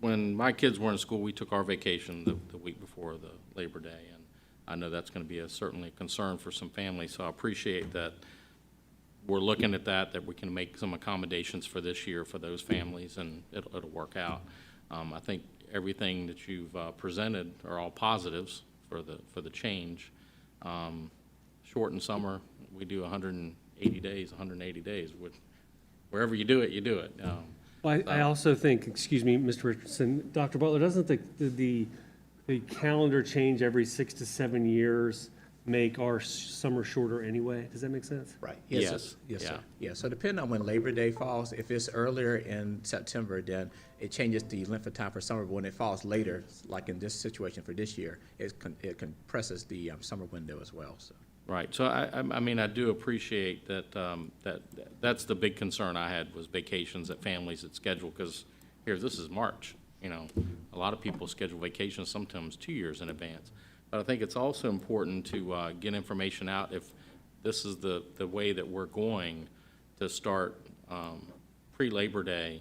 when my kids were in school, we took our vacation the week before the Labor Day, and I know that's going to be certainly a concern for some families, so I appreciate that we're looking at that we can make some accommodations for this year for those families, and it'll work out. I think everything that you've presented are all positives for the change. Shortened summer, we do 180 days. Wherever you do it, you do it. Well, I also think, excuse me, Mr. Richardson, Dr. Butler, doesn't the calendar change every 6 to 7 years make our summer shorter anyway? Does that make sense? Right. Yes. Yes, Yeah. sir. Yeah, so depending on when Labor Day falls, if it's earlier in September, then it changes the length of time for summer. But when it falls later, like in this situation for this year, it compresses the summer window as well, so. Right, so I mean, I do appreciate that's the big concern I had, was vacations that families had scheduled, because this is March, you know. A lot of people schedule vacations sometimes 2 years in advance. But I think it's also important to get information out if this is the way that we're going to start pre-Labor Day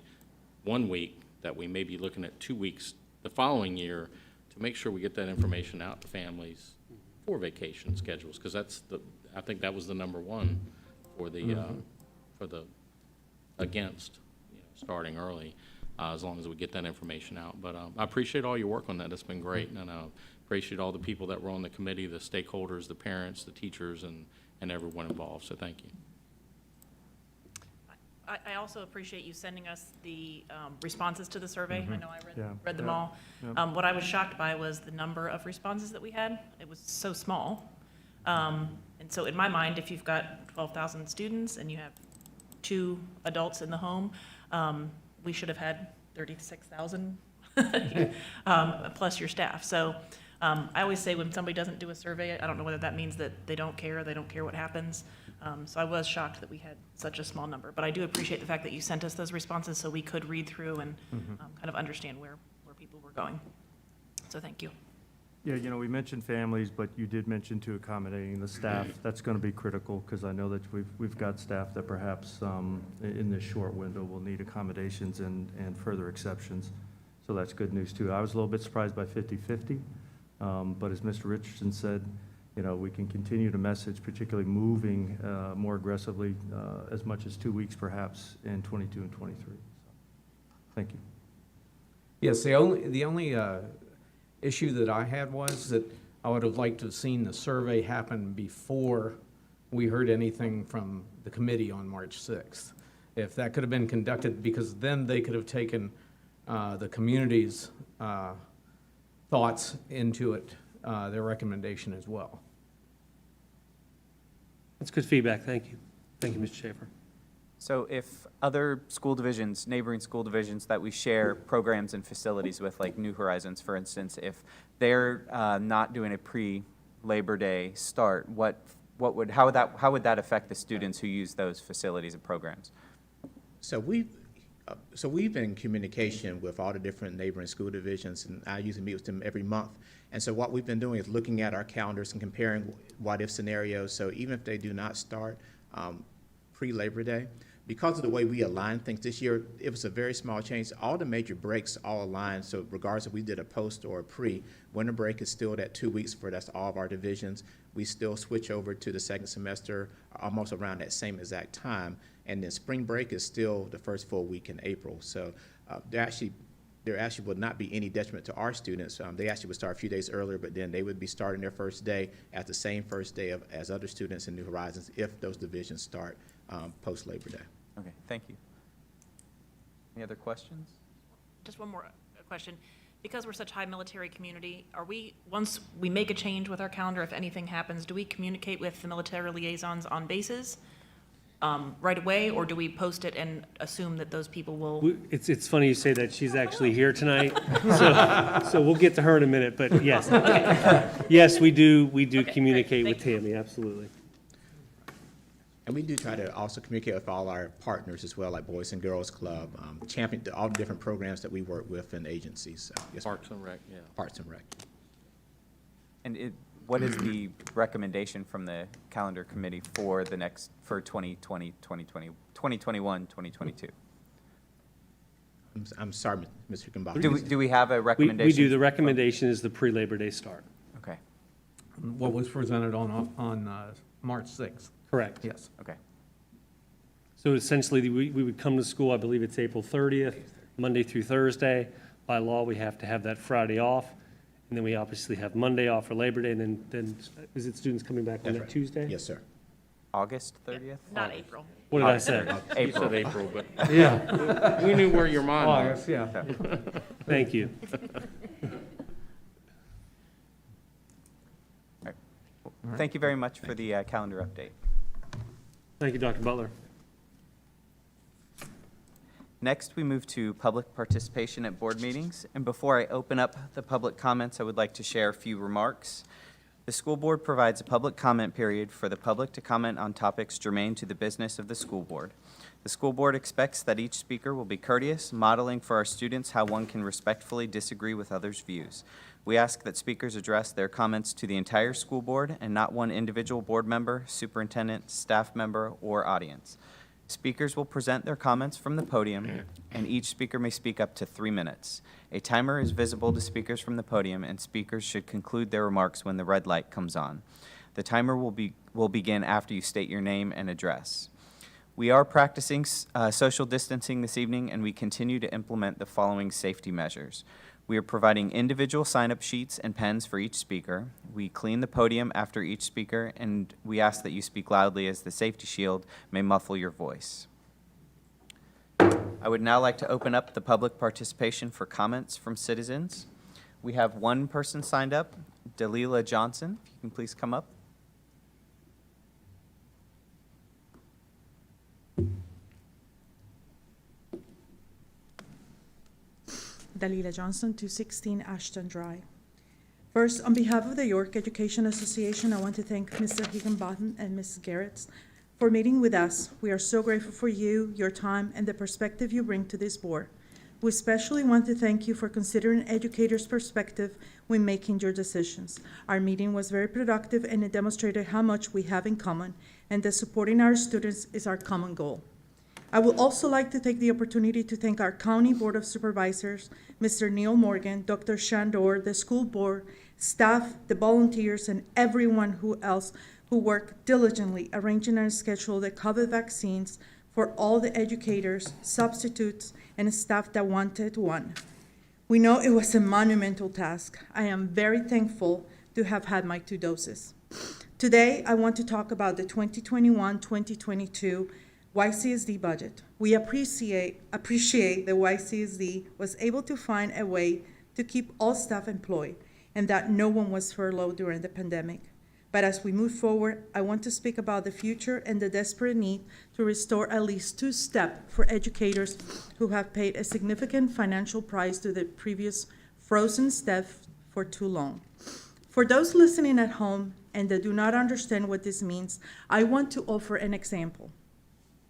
1 week, that we may be looking at 2 weeks the following year, to make sure we get that information out to families for vacation schedules, because I think that was the number one for the against, starting early, as long as we get that information out. But I appreciate all your work on that. It's been great, and I appreciate all the people that were on the committee, the stakeholders, the parents, the teachers, and everyone involved, so thank you. I also appreciate you sending us the responses to the survey. I know I Yeah. read them all. What I was shocked by was the number of responses that we had. It was so small. And so in my mind, if you've got 12,000 students and you have 2 adults in the home, we should have had 36,000 plus your staff. So I always say when somebody doesn't do a survey, I don't know whether that means that they don't care what happens. So I was shocked that we had such a small number. But I do appreciate the fact that you sent us those responses so we could read through and kind of understand where people were going. So thank you. Yeah, we mentioned families, but you did mention to accommodating the staff. That's going to be critical, because I know that we've got staff that perhaps in this short window will need accommodations and further exceptions. So that's good news too. I was a little bit surprised by 50-50, but as Mr. Richardson said, we can continue to message, particularly moving more aggressively, as much as 2 weeks perhaps in 22 and 23. So, thank you. Yes, the only issue that I had was that I would have liked to have seen the survey happen before we heard anything from the committee on March 6th. If that could have been conducted, because then they could have taken the community's thoughts into it, their recommendation as well. That's good feedback. Thank you. Thank you, Mr. Schaefer. So if other school divisions, neighboring school divisions that we share programs and facilities with, like New Horizons, for instance, if they're not doing a pre-Labor Day start, how would that affect the students who use those facilities and programs? So we've been in communication with all the different neighboring school divisions, and I usually meet with them every month. And so what we've been doing is looking at our calendars and comparing what-if scenarios. So even if they do not start pre-Labor Day, because of the way we align things this year, it was a very small change. All the major breaks all aligned, so regardless if we did a post or a pre, winter break is still that 2 weeks for that's all of our divisions. We still switch over to the second semester almost around that same exact time. And then spring break is still the first full week in April. So there actually would not be any detriment to our students. They actually would start a few days earlier, but then they would be starting their first day at the same first day as other students in New Horizons if those divisions start post-Labor Day. Okay, thank you. Any other questions? Just one more question. Because we're such a high military community, once we make a change with our calendar, if anything happens, do we communicate with the military liaisons on bases right away, or do we post it and assume that those people will? It's funny you say that. She's actually here tonight, so we'll get to her in a minute. But yes, yes, we do communicate with Tammy, absolutely. And we do try to also communicate with all our partners as well, like Boys and Girls Club, champion all the different programs that we work with and agencies. So, yes, Parks and Rec, yeah. Parks and Rec. And what is the recommendation from the calendar committee for 2020, 2021, 2022? I'm sorry, Mr. Higginbotham. Do we have a We recommendation? do, the recommendation is the pre-Labor Day start. Okay, What was presented on March 6th? Correct. Yes. okay. So essentially, we would come to school, I believe it's April 30th, Monday through Thursday. By law, we have to have that Friday off. And then we obviously have Monday off for Labor Day, and then is it students coming back on That's that right. Tuesday? Yes, sir. August 30th? Not April. What did I say? You said April, but Yeah. we knew where your mind was. August, yeah. Thank you. Thank you very much for the calendar update. Thank you, Dr. Butler. Next, we move to public participation at board meetings. And before I open up the public comments, I would like to share a few remarks. The school board provides a public comment period for the public to comment on topics germane to the business of the school board. The school board expects that each speaker will be courteous, modeling for our students how one can respectfully disagree with others' views. We ask that speakers address their comments to the entire school board and not one individual board member, superintendent, staff member, or audience. Speakers will present their comments from the podium, and each speaker may speak up to 3 minutes. A timer is visible to speakers from the podium, and speakers should conclude their remarks when the red light comes on. The timer will begin after you state your name and address. We are practicing social distancing this evening, and we continue to implement the following safety measures. We are providing individual sign-up sheets and pens for each speaker. We clean the podium after each speaker, and we ask that you speak loudly as the safety shield may muffle your voice. I would now like to open up the public participation for comments from citizens. We have one person signed up, Dalila Johnson. If you can please come up. Dalila Johnson, 216 Ashton Drive. First, on behalf of the York Education Association, I want to thank Mr. Higginbotham and Ms. Garrett for meeting with us. We are so grateful for you, your time, and the perspective you bring to this board. We especially want to thank you for considering educators' perspective when making your decisions. Our meeting was very productive, and it demonstrated how much we have in common, and that supporting our students is our common goal. I would also like to take the opportunity to thank our County Board of Supervisors, Mr. Neil Morgan, Dr. Shandor, the school board, staff, the volunteers, and everyone else who worked diligently arranging and scheduling the COVID vaccines for all the educators, substitutes, and staff that wanted one. We know it was a monumental task. I am very thankful to have had my 2 doses. Today, I want to talk about the 2021-2022 YCSD budget. We appreciate the YCSD was able to find a way to keep all staff employed and that no one was furloughed during the pandemic. But as we move forward, I want to speak about the future and the desperate need to restore at least 2 steps for educators who have paid a significant financial price to the previous frozen staff for too long. For those listening at home and that do not understand what this means, I want to offer an example.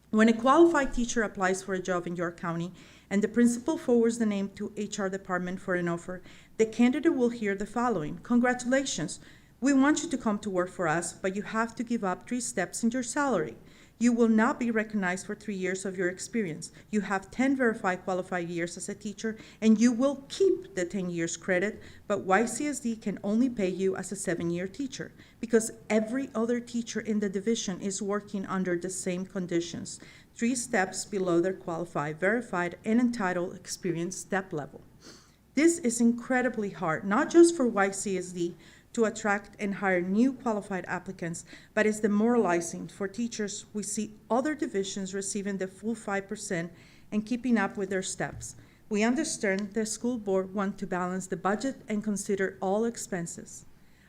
When a qualified teacher applies for a job in York County and the principal forwards the name to HR department for an offer, the candidate will hear the following: "Congratulations, we want you to come to work for us, but you have to give up 3 steps in your salary. You will not be recognized for 3 years of your experience. You have 10 verified qualified years as a teacher, and you will keep the 10 years credit, but YCSD can only pay you as a 7-year teacher because every other teacher in the division is working under the same conditions, 3 steps below their qualified, verified, and entitled experience step level." This is incredibly hard, not just for YCSD, to attract and hire new qualified applicants, but it's demoralizing for teachers. We see other divisions receiving the full 5% and keeping up with their steps. We understand the school board want to balance the budget and consider all expenses.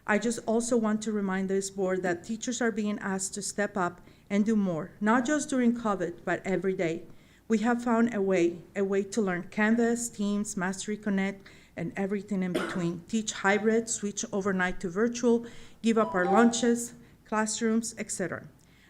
I just also want to remind this board that teachers are being asked to step up and do more, not just during COVID, but every day. We have found a way to learn Canvas, Teams, Mastery Connect, and everything in between. Teach hybrid, switch overnight to virtual, give up our lunches, classrooms, etc.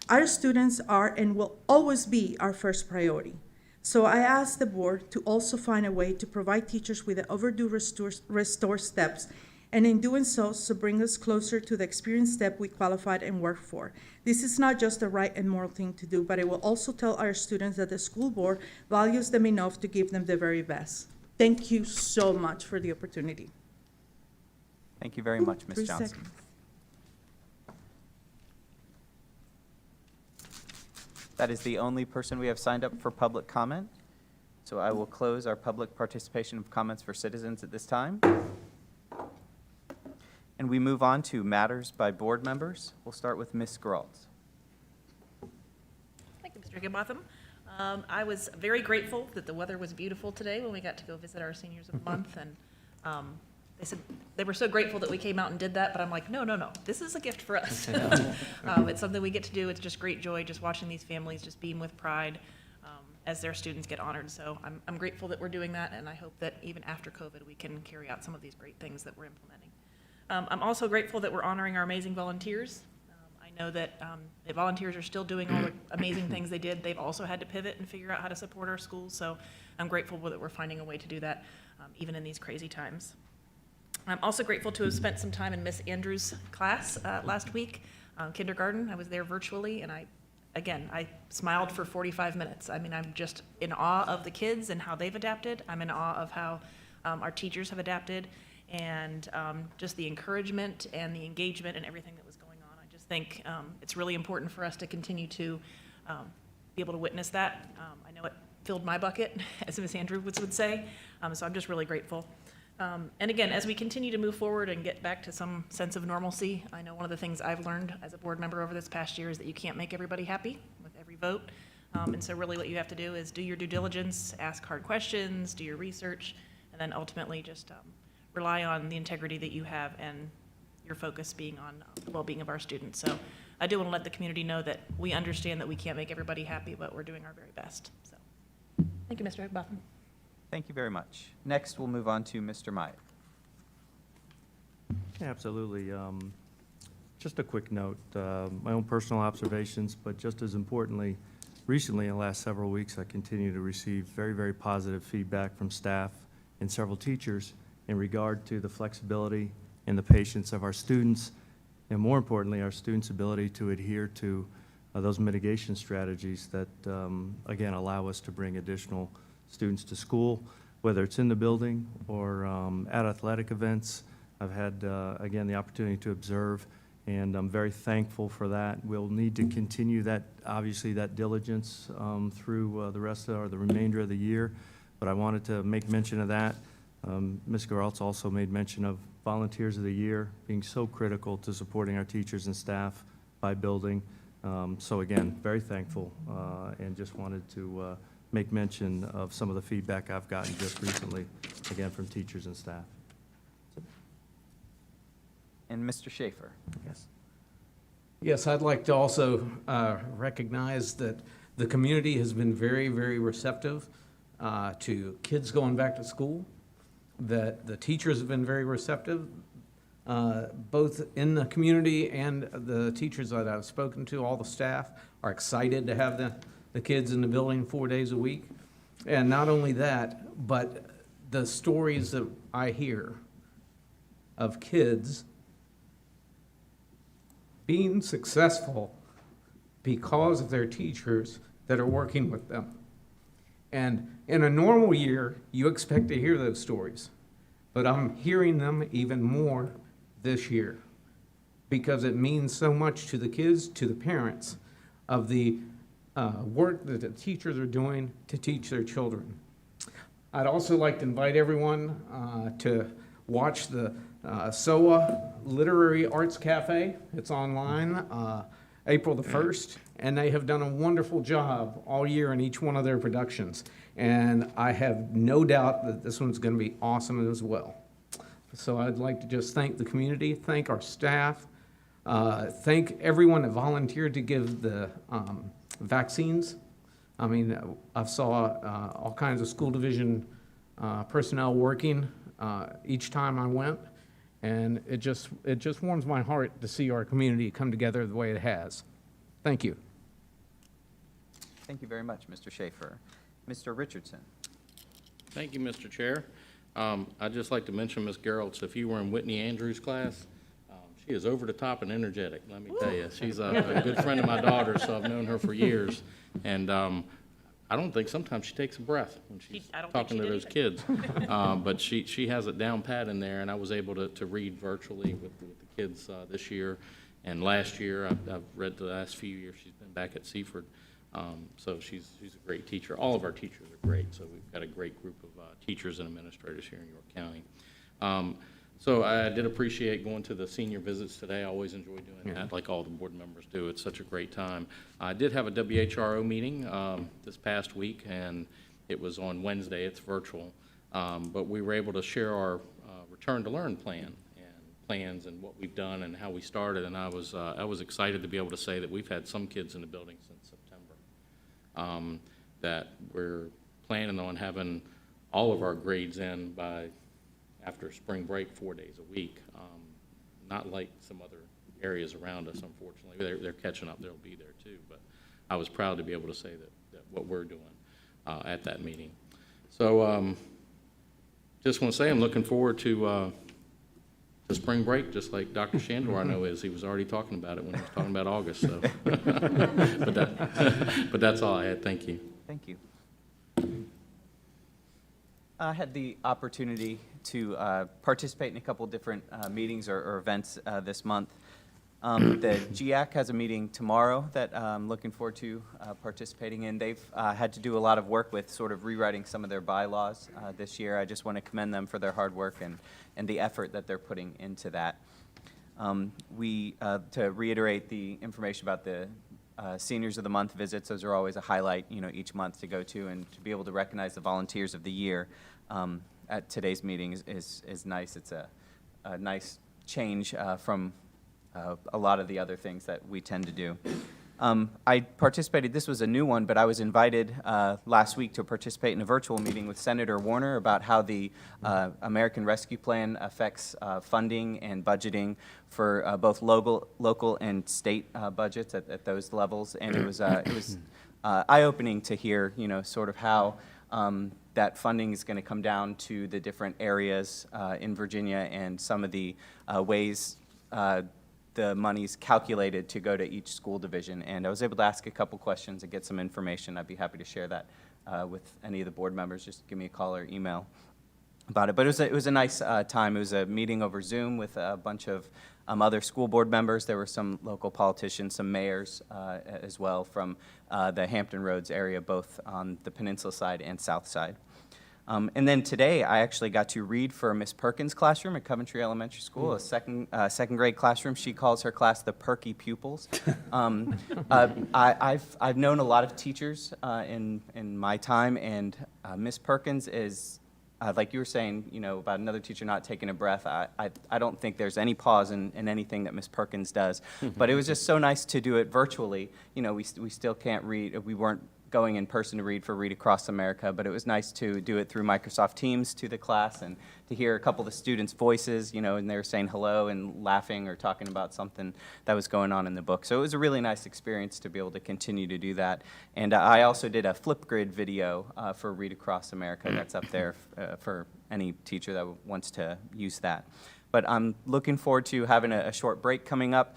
Our students are and will always be our first priority. So I ask the board to also find a way to provide teachers with the overdue restore steps and in doing so, bring us closer to the experience step we qualified and worked for. This is not just the right and moral thing to do, but it will also tell our students that the school board values them enough to give them the very best. Thank you so much for the opportunity. Thank you very much, Ms. 3 Johnson. seconds. That is the only person we have signed up for public comment. So I will close our public participation of comments for citizens at this time. And we move on to matters by board members. We'll start with Ms. Geralds. Thank you, Mr. Higginbotham. I was very grateful that the weather was beautiful today when we got to go visit our seniors of the month, and they said they were so grateful that we came out and did that, but I'm like, no, this is a gift for us. It's something we get to do. It's just great joy, just watching these families just beam with pride as their students get honored. So I'm grateful that we're doing that, and I hope that even after COVID, we can carry out some of these great things that we're implementing. I'm also grateful that we're honoring our amazing volunteers. I know that the volunteers are still doing all the amazing things they did. They've also had to pivot and figure out how to support our schools, so I'm grateful that we're finding a way to do that, even in these crazy times. I'm also grateful to have spent some time in Miss Andrews' class last week, kindergarten. I was there virtually, and I smiled for 45 minutes. I mean, I'm just in awe of the kids and how they've adapted. I'm in awe of how our teachers have adapted, and just the encouragement and the engagement and everything that was going on. I just think it's really important for us to continue to be able to witness that. I know it filled my bucket, as Ms. Andrews would say, so I'm just really grateful. And again, as we continue to move forward and get back to some sense of normalcy, I know one of the things I've learned as a board member over this past year is that you can't make everybody happy with every vote. And so really what you have to do is do your due diligence, ask hard questions, do your research, and then ultimately just rely on the integrity that you have and your focus being on the well-being of our students. So I do want to let the community know that we understand that we can't make everybody happy, but we're doing our very best. So thank you, Mr. Higginbotham. Thank you very much. Next, we'll move on to Mr. Meyer. Absolutely. Just a quick note, my own personal observations, but just as importantly, recently in the last several weeks, I continue to receive very, very positive feedback from staff and several teachers in regard to the flexibility and the patience of our students, and more importantly, our students' ability to adhere to those mitigation strategies that, again, allow us to bring additional students to school, whether it's in the building or at athletic events. I've had, again, the opportunity to observe, and I'm very thankful for that. We'll need to continue that, obviously, that diligence through the rest of, or the remainder of the year, but I wanted to make mention of that. Ms. Geraltz also made mention of Volunteers of the Year being so critical to supporting our teachers and staff by building. So again, very thankful, and just wanted to make mention of some of the feedback I've gotten just recently, again, from teachers and staff. And Mr. Schaefer. Yes. Yes, I'd like to also recognize that the community has been very, very receptive to kids going back to school, that the teachers have been very receptive, both in the community and the teachers that I've spoken to. All the staff are excited to have the kids in the building 4 days a week. And not only that, but the stories that I hear of kids being successful because of their teachers that are working with them. And in a normal year, you expect to hear those stories, but I'm hearing them even more this year because it means so much to the kids, to the parents, of the work that the teachers are doing to teach their children. I'd also like to invite everyone to watch the SOA Literary Arts Cafe. It's online, April the 1st, and they have done a wonderful job all year in each one of their productions. And I have no doubt that this one's going to be awesome as well. So I'd like to just thank the community, thank our staff, thank everyone that volunteered to give the vaccines. I mean, I saw all kinds of school division personnel working each time I went, and it just warms my heart to see our community come together the way it has. Thank you. Thank you very much, Mr. Schaefer. Mr. Richardson. Thank you, Mr. Chair. I'd just like to mention, Ms. Gerald's, if you were in Whitney Andrews' class, she is over the top and energetic, let me tell you. She's a good friend of my daughter's, so I've known her for years. And I don't think, sometimes she takes a breath when she's I don't think talking she to did those kids. But she has it down pat in there, and I was able to read virtually with the kids this year. And last year, I've read the last few years, she's been back at Seaford. So she's a great teacher. All of our teachers are great, so we've got a great group of teachers and administrators here in York County. So I did appreciate going to the senior visits today. I always enjoy doing that, like all the board members do. It's such a great time. I did have a WHRO meeting this past week, and it was on Wednesday. It's virtual. But we were able to share our Return to Learn plan and plans and what we've done and how we started. And I was excited to be able to say that we've had some kids in the building since September, that we're planning on having all of our grades in by after spring break, 4 days a week. Not like some other areas around us, unfortunately. They're catching up. They'll be there too. But I was proud to be able to say that what we're doing at that meeting. So just want to say I'm looking forward to spring break, just like Dr. Shandor I know is. He was already talking about it when he was talking about August. So, but that's all I had. Thank you. Thank you. I had the opportunity to participate in a couple different meetings or events this month. The GIAC has a meeting tomorrow that I'm looking forward to participating in. They've had to do a lot of work with sort of rewriting some of their bylaws this year. I just want to commend them for their hard work and the effort that they're putting into that. To reiterate the information about the Seniors of the Month visits, those are always a highlight, each month to go to, and to be able to recognize the Volunteers of the Year at today's meeting is nice. It's a nice change from a lot of the other things that we tend to do. I participated, this was a new one, but I was invited last week to participate in a virtual meeting with Senator Warner about how the American Rescue Plan affects funding and budgeting for both local and state budgets at those levels. And it was eye-opening to hear, sort of how that funding is going to come down to the different areas in Virginia and some of the ways the money's calculated to go to each school division. And I was able to ask a couple questions and get some information. I'd be happy to share that with any of the board members. Just give me a call or email about it. But it was a nice time. It was a meeting over Zoom with a bunch of other school board members. There were some local politicians, some mayors as well from the Hampton Roads area, both on the peninsula side and south side. And then today, I actually got to read for Miss Perkins' classroom at Coventry Elementary School, a second grade classroom. She calls her class the Perky Pupils. I've known a lot of teachers in my time, and Miss Perkins is, like you were saying, about another teacher not taking a breath. I don't think there's any pause in anything that Miss Perkins does. But it was just so nice to do it virtually. We still can't read. We weren't going in person to read for Read Across America, but it was nice to do it through Microsoft Teams to the class and to hear a couple of the students' voices, and they were saying hello and laughing or talking about something that was going on in the book. So it was a really nice experience to be able to continue to do that. And I also did a Flipgrid video for Read Across America. That's up there for any teacher that wants to use that. But I'm looking forward to having a short break coming up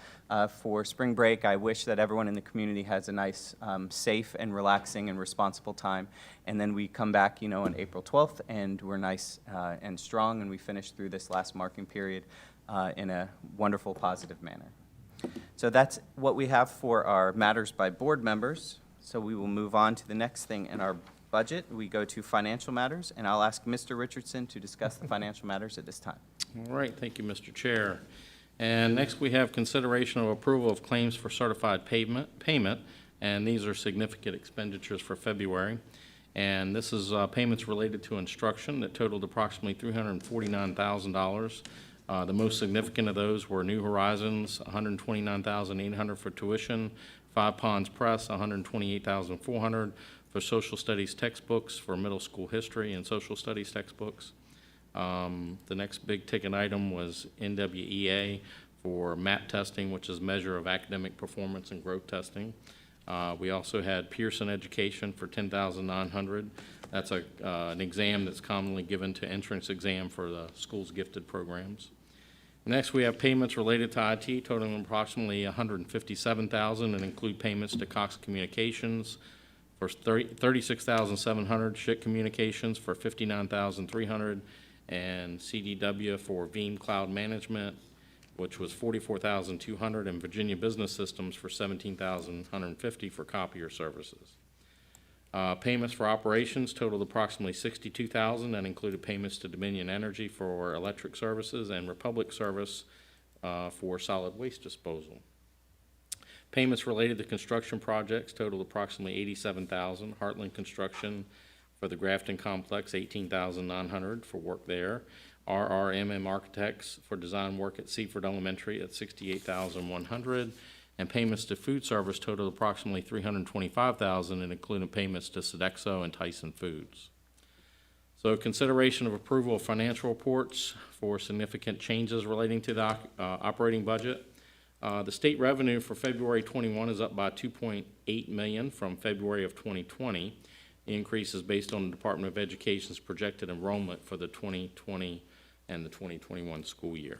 for spring break. I wish that everyone in the community has a nice, safe and relaxing and responsible time. And then we come back, on April 12th, and we're nice and strong, and we finish through this last marking period in a wonderful, positive manner. So that's what we have for our matters by board members. So we will move on to the next thing in our budget. We go to financial matters, and I'll ask Mr. Richardson to discuss the financial matters at this time. All right, thank you, Mr. Chair. And next we have consideration of approval of claims for certified payment, and these are significant expenditures for February. And this is payments related to instruction that totaled approximately $349,000. The most significant of those were New Horizons, $129,800 for tuition, Five Ponds Press, $128,400 for social studies textbooks for middle school history and social studies textbooks. The next big ticket item was NWEA for MAP testing, which is measure of academic performance and growth testing. We also had Pearson Education for $10,900. That's an exam that's commonly given to entrance exam for the school's gifted programs. Next, we have payments related to IT totaling approximately $157,000 and include payments to Cox Communications for $36,700, Schick Communications for $59,300, and CDW for Veeam Cloud Management, which was $44,200, and Virginia Business Systems for $17,150 for copier services. Payments for operations totaled approximately $62,000 and included payments to Dominion Energy for electric services and Republic Service for solid waste disposal. Payments related to construction projects totaled approximately $87,000. Heartland Construction for the Grafton Complex, $18,900 for work there. RRMM Architects for design work at Seaford Elementary at $68,100. And payments to food service totaled approximately $325,000 and included payments to Sodexo and Tyson Foods. So consideration of approval of financial reports for significant changes relating to the operating budget. The state revenue for February 21 is up by $2.8 million from February of 2020. The increase is based on the Department of Education's projected enrollment for the 2020 and the 2021 school year.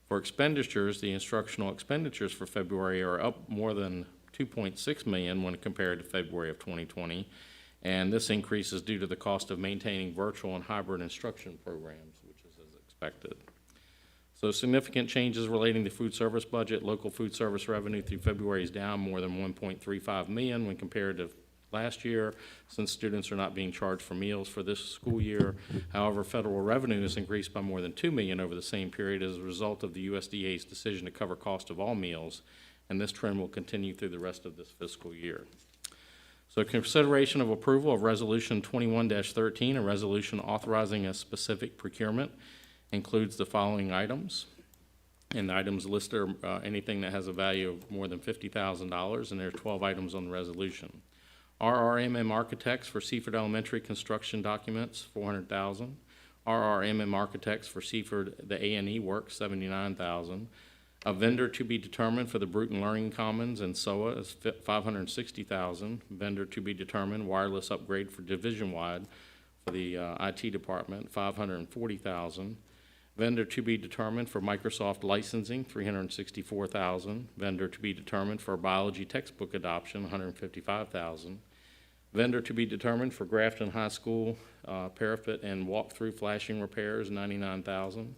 For expenditures, the instructional expenditures for February are up more than $2.6 million when compared to February of 2020, and this increase is due to the cost of maintaining virtual and hybrid instruction programs, which is as expected. So significant changes relating to food service budget. Local food service revenue through February is down more than $1.35 million when compared to last year, since students are not being charged for meals for this school year. However, federal revenue has increased by more than $2 million over the same period as a result of the USDA's decision to cover cost of all meals, and this trend will continue through the rest of this fiscal year. So consideration of approval of Resolution 21-13, a resolution authorizing a specific procurement, includes the following items. And the items listed are anything that has a value of more than $50,000, and there are 12 items on the resolution. RRMM Architects for Seaford Elementary construction documents, $400,000. RRMM Architects for Seaford, the A&E work, $79,000. A vendor to be determined for the Bruton Learning Commons and SOA is $560,000. Vendor to be determined, wireless upgrade for division-wide for the IT department, $540,000. Vendor to be determined for Microsoft licensing, $364,000. Vendor to be determined for biology textbook adoption, $155,000. Vendor to be determined for Grafton High School parapet and walk-through flashing repairs, $99,000.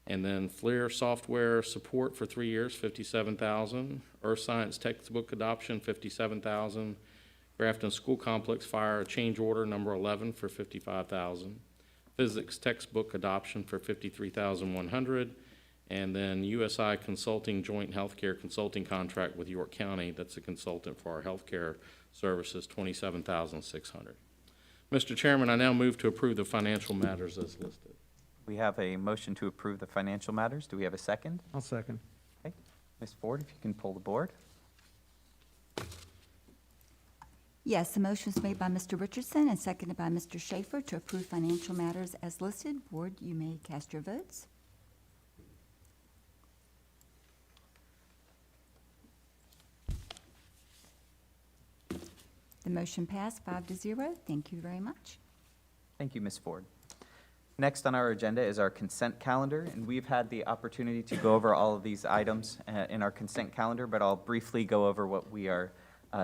And then FLIR software support for 3 years, $57,000. Earth Science textbook adoption, $57,000. Grafton School Complex fire change order number 11 for $55,000. Physics textbook adoption for $53,100. And then USI Consulting Joint Healthcare Consulting Contract with York County. That's a consultant for our healthcare services, $27,600. Mr. Chairman, I now move to approve the financial matters as listed. We have a motion to approve the financial matters. Do we have a second? I'll second. Okay. Ms. Ford, if you can pull the board. Yes, the motion is made by Mr. Richardson and seconded by Mr. Schaefer to approve financial matters as listed. Board, you may cast your votes. The motion passed 5-0. Thank you very much. Thank you, Ms. Ford. Next on our agenda is our consent calendar, and we've had the opportunity to go over all of these items in our consent calendar, but I'll briefly go over what we are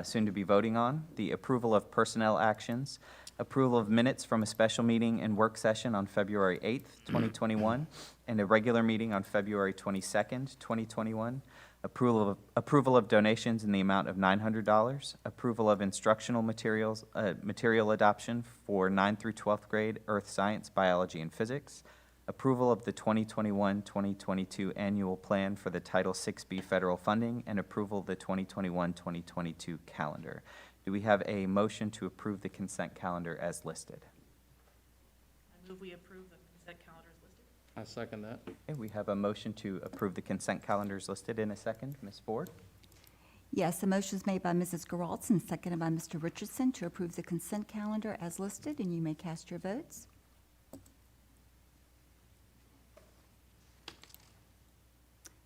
soon to be voting on. The approval of personnel actions, approval of minutes from a special meeting and work session on February 8th, 2021, and a regular meeting on February 22nd, 2021, approval of donations in the amount of $900, approval of instructional materials, material adoption for 9th through 12th grade earth science, biology, and physics, approval of the 2021-2022 annual plan for the Title VI-B federal funding, and approval of the 2021-2022 calendar. Do we have a motion to approve the consent calendar as listed? I move we approve the consent calendar as listed. I second that. Okay, we have a motion to approve the consent calendars listed in a second. Ms. Ford? Yes, the motion is made by Mrs. Geraltz and seconded by Mr. Richardson to approve the consent calendar as listed, and you may cast your votes.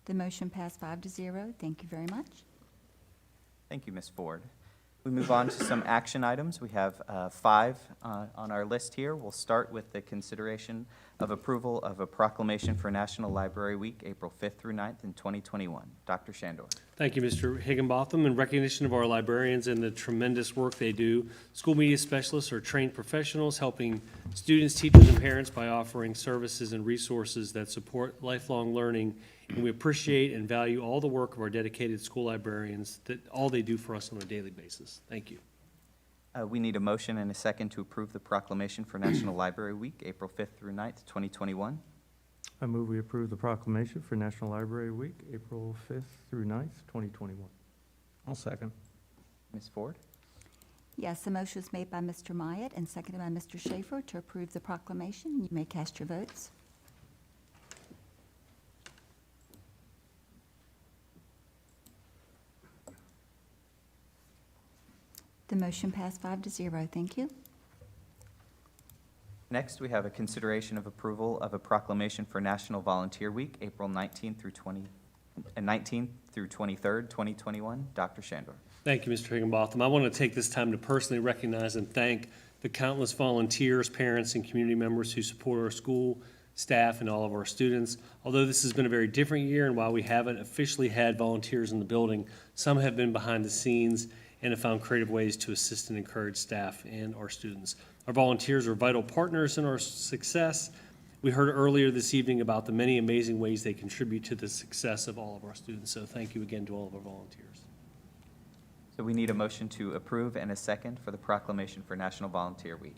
The motion passed 5-0. Thank you very much. Thank you, Ms. Ford. We move on to some action items. We have 5 on our list here. We'll start with the consideration of approval of a proclamation for National Library Week, April 5th through 9th in 2021. Dr. Shandor. Thank you, Mr. Higginbotham. In recognition of our librarians and the tremendous work they do, school media specialists are trained professionals helping students, teachers, and parents by offering services and resources that support lifelong learning. And we appreciate and value all the work of our dedicated school librarians, that all they do for us on a daily basis. Thank you. We need a motion and a second to approve the proclamation for National Library Week, April 5th through 9th, 2021. I move we approve the proclamation for National Library Week, April 5th through 9th, 2021. I'll second. Ms. Ford? Yes, the motion was made by Mr. Myatt and seconded by Mr. Schaefer to approve the proclamation. You may cast your votes. The motion passed 5-0. Thank you. Next, we have a consideration of approval of a proclamation for National Volunteer Week, April 19th through 23rd, 2021. Dr. Shandor. Thank you, Mr. Higginbotham. I want to take this time to personally recognize and thank the countless volunteers, parents, and community members who support our school, staff, and all of our students. Although this has been a very different year, and while we haven't officially had volunteers in the building, some have been behind the scenes and have found creative ways to assist and encourage staff and our students. Our volunteers are vital partners in our success. We heard earlier this evening about the many amazing ways they contribute to the success of all of our students, so thank you again to all of our volunteers. So we need a motion to approve and a second for the proclamation for National Volunteer Week.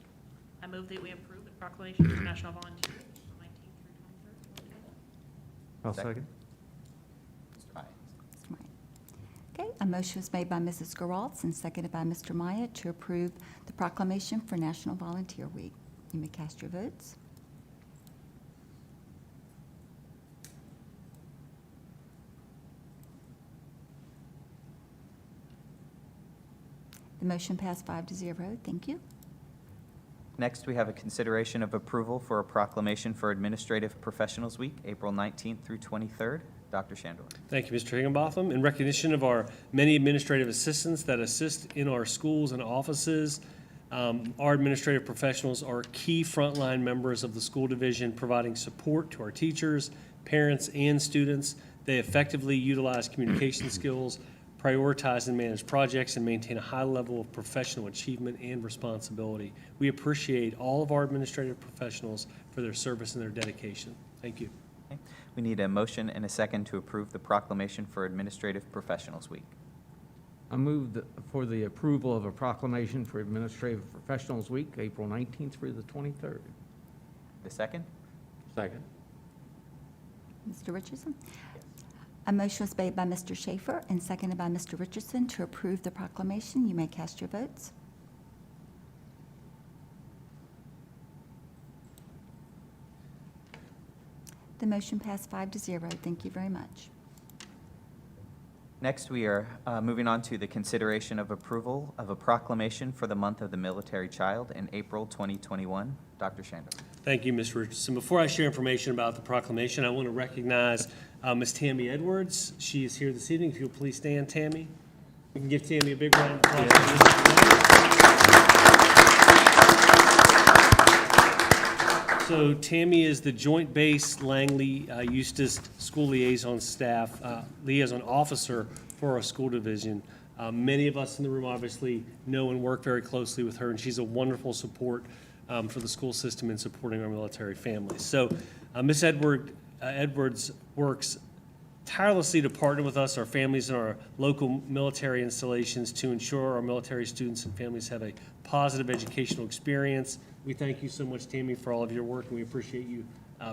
I move that we approve the proclamation for National Volunteer Week, 19th through 23rd. I'll Second. second. Mr. Myatt. Mr. Myatt. Okay, a motion was made by Mrs. Geralds and seconded by Mr. Myatt to approve the proclamation for National Volunteer Week. You may cast your votes. The motion passed 5-0. Thank you. Next, we have a consideration of approval for a proclamation for Administrative Professionals Week, April 19th through 23rd. Dr. Shandor. Thank you, Mr. Higginbotham. In recognition of our many administrative assistants that assist in our schools and offices, our administrative professionals are key frontline members of the school division, providing support to our teachers, parents, and students. They effectively utilize communication skills, prioritize and manage projects, and maintain a high level of professional achievement and responsibility. We appreciate all of our administrative professionals for their service and their dedication. Thank you. Okay. We need a motion and a second to approve the proclamation for Administrative Professionals Week. I move for the approval of a proclamation for Administrative Professionals Week, April 19th through the 23rd. The second? Second. Mr. Richardson? A motion was made by Mr. Schaefer and seconded by Mr. Richardson to approve the proclamation. You may cast your votes. The motion passed 5-0. Thank you very much. Next, we are moving on to the consideration of approval of a proclamation for the month of the military child in April 2021. Dr. Shandor. Thank you, Mr. Richardson. Before I share information about the proclamation, I want to recognize Ms. Tammy Edwards. She is here this evening. If you'll please stand, Tammy. We can give Tammy a big round of applause. So Tammy is the Joint Base Langley Eustis School Liaison Staff, Liaison Officer for our school division. Many of us in the room obviously know and work very closely with her, and she's a wonderful support for the school system in supporting our military families. So Ms. Edwards works tirelessly to partner with us, our families, and our local military installations to ensure our military students and families have a positive educational experience. We thank you so much, Tammy, for all of your work, and we appreciate you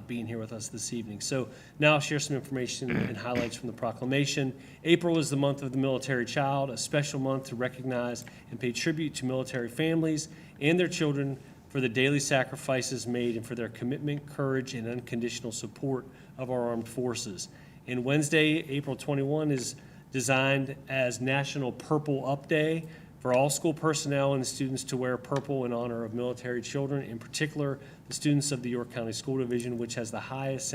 being here with us this evening. So now I'll share some information and highlights from the proclamation. April is the month of the military child, a special month to recognize and pay tribute to military families and their children for the daily sacrifices made and for their commitment, courage, and unconditional support of our armed forces. And Wednesday, April 21, is designed as National Purple Up Day for all school personnel and students to wear purple in honor of military children, in particular the students of the York County School Division, which has the highest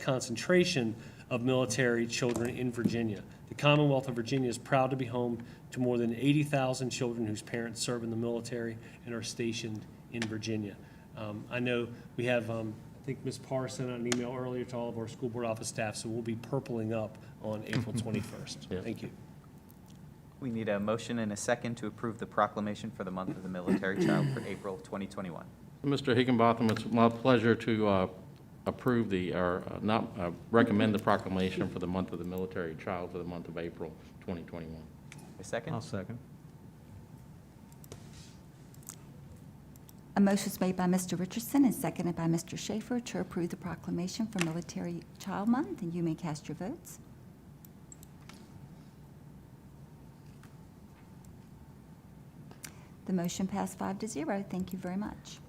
concentration of military children in Virginia. The Commonwealth of Virginia is proud to be home to more than 80,000 children whose parents serve in the military and are stationed in Virginia. I know we have, I think Ms. Parr sent out an email earlier to all of our school board office staff, so we'll be purpling up on April 21st. Yeah. Thank you. We need a motion and a second to approve the proclamation for the month of the military child for April 2021. Mr. Higginbotham, it's my pleasure to approve recommend the proclamation for the month of the military child for the month of April 2021. A second? I'll second. A motion is made by Mr. Richardson and seconded by Mr. Schaefer to approve the proclamation for Military Child Month, and you may cast your votes. The motion passed 5-0. Thank you very much.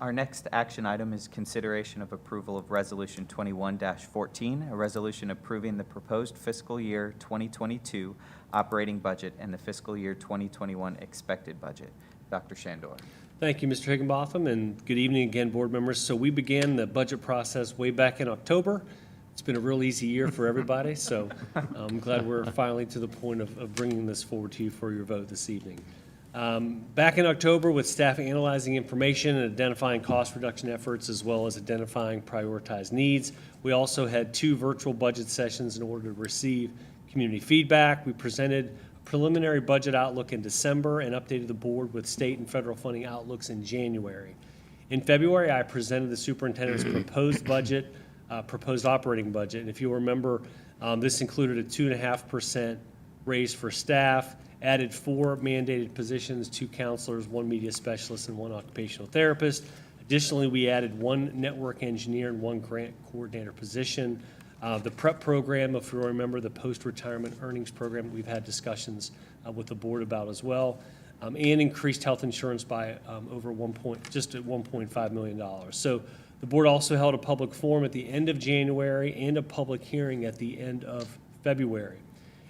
Our next action item is consideration of approval of Resolution 21-14, a resolution approving the proposed fiscal year 2022 operating budget and the fiscal year 2021 expected budget. Dr. Shandor. Thank you, Mr. Higginbotham, and good evening again, board members. So we began the budget process way back in October. It's been a real easy year for everybody, so I'm glad we're finally to the point of bringing this forward to you for your vote this evening. Back in October, with staff analyzing information and identifying cost reduction efforts, as well as identifying prioritized needs, we also had 2 virtual budget sessions in order to receive community feedback. We presented a preliminary budget outlook in December and updated the board with state and federal funding outlooks in January. In February, I presented the superintendent's proposed operating budget. And if you'll remember, this included a 2.5% raise for staff, added 4 mandated positions, 2 counselors, 1 media specialist, and 1 occupational therapist. Additionally, we added 1 network engineer and 1 grant coordinator position. The PREP program, if you remember, the post-retirement earnings program, we've had discussions with the board about as well, and increased health insurance by just at $1.5 million. So the board also held a public forum at the end of January and a public hearing at the end of February.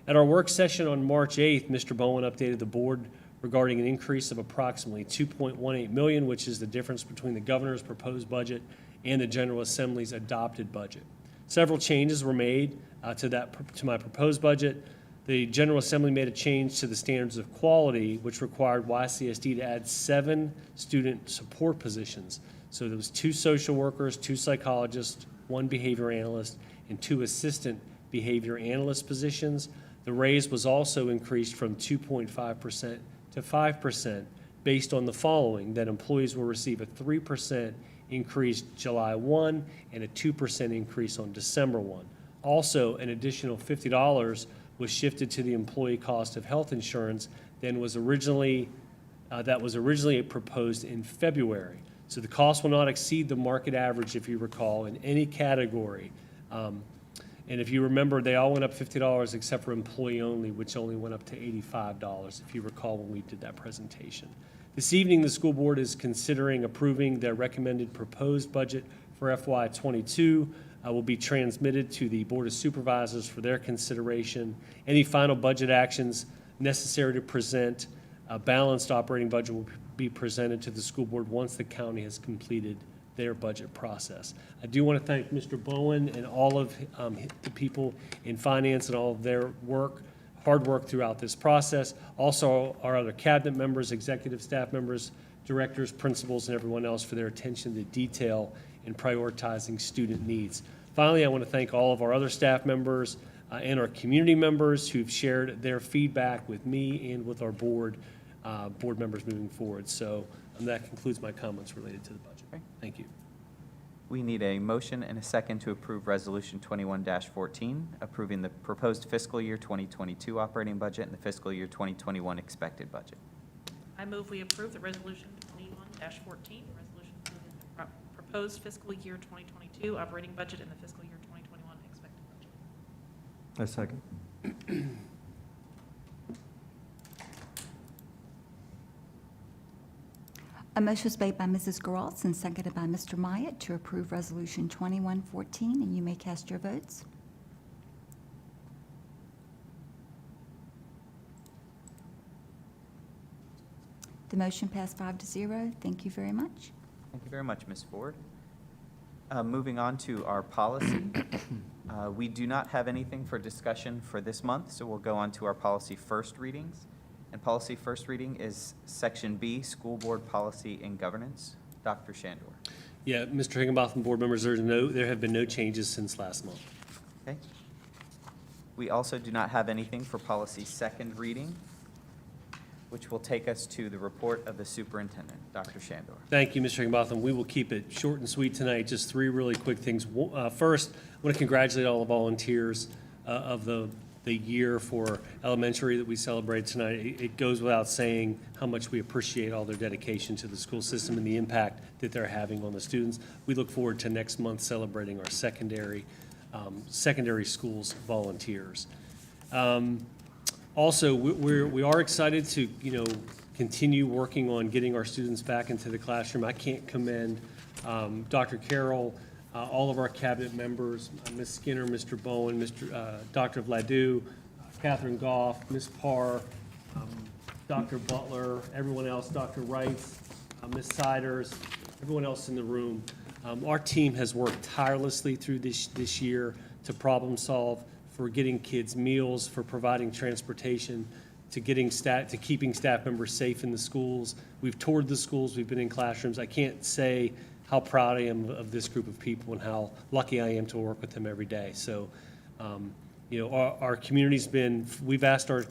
At our work session on March 8th, Mr. Bowen updated the board regarding an increase of approximately $2.18 million, which is the difference between the governor's proposed budget and the General Assembly's adopted budget. Several changes were made to my proposed budget. The General Assembly made a change to the standards of quality, which required YCSD to add 7 student support positions. So there was 2 social workers, 2 psychologists, 1 behavior analyst, and 2 assistant behavior analyst positions. The raise was also increased from 2.5% to 5% based on the following: that employees will receive a 3% increase July 1 and a 2% increase on December 1. Also, an additional $50 was shifted to the employee cost of health insurance that was originally proposed in February. So the cost will not exceed the market average, if you recall, in any category. And if you remember, they all went up $50 except for employee only, which only went up to $85, if you recall when we did that presentation. This evening, the school board is considering approving their recommended proposed budget for FY22. Will be transmitted to the Board of Supervisors for their consideration. Any final budget actions necessary to present a balanced operating budget will be presented to the school board once the county has completed their budget process. I do want to thank Mr. Bowen and all of the people in finance and all of their hard work throughout this process. Also, our other cabinet members, executive staff members, directors, principals, and everyone else for their attention to detail in prioritizing student needs. Finally, I want to thank all of our other staff members and our community members who've shared their feedback with me and with our board members moving forward. So that concludes my comments related to the budget. Okay. Thank you. We need a motion and a second to approve Resolution 21-14, approving the proposed fiscal year 2022 operating budget and the fiscal year 2021 expected budget. I move we approve the Resolution 21-14, resolution approving the proposed fiscal year 2022 operating budget and the fiscal year 2021 expected budget. A second. A motion was made by Mrs. Geralds and seconded by Mr. Myatt to approve Resolution 2114, and you may cast your votes. The motion passed 5-0. Thank you very much. Thank you very much, Ms. Ford. Moving on to our policy. We do not have anything for discussion for this month, so we'll go on to our policy first readings. And policy first reading is Section B, School Board Policy and Governance. Dr. Shandor. Yeah, Mr. Higginbotham, board members, there have been no changes since last month. Okay. We also do not have anything for policy second reading, which will take us to the report of the superintendent. Dr. Shandor. Thank you, Mr. Higginbotham. We will keep it short and sweet tonight. Just three really quick things. First, I want to congratulate all the volunteers of the year for elementary that we celebrated tonight. It goes without saying how much we appreciate all their dedication to the school system and the impact that they're having on the students. We look forward to next month celebrating our secondary schools volunteers. Also, we are excited to, continue working on getting our students back into the classroom. I can't commend Dr. Carroll, all of our cabinet members, Ms. Skinner, Mr. Bowen, Dr. Vladu, Catherine Goff, Ms. Parr, Dr. Butler, everyone else, Dr. Wright, Ms. Siders, everyone else in the room. Our team has worked tirelessly through this year to problem solve, for getting kids meals, for providing transportation, to keeping staff members safe in the schools. We've toured the schools, we've been in classrooms. I can't say how proud I am of this group of people and how lucky I am to work with them every day. So, our community's we've asked our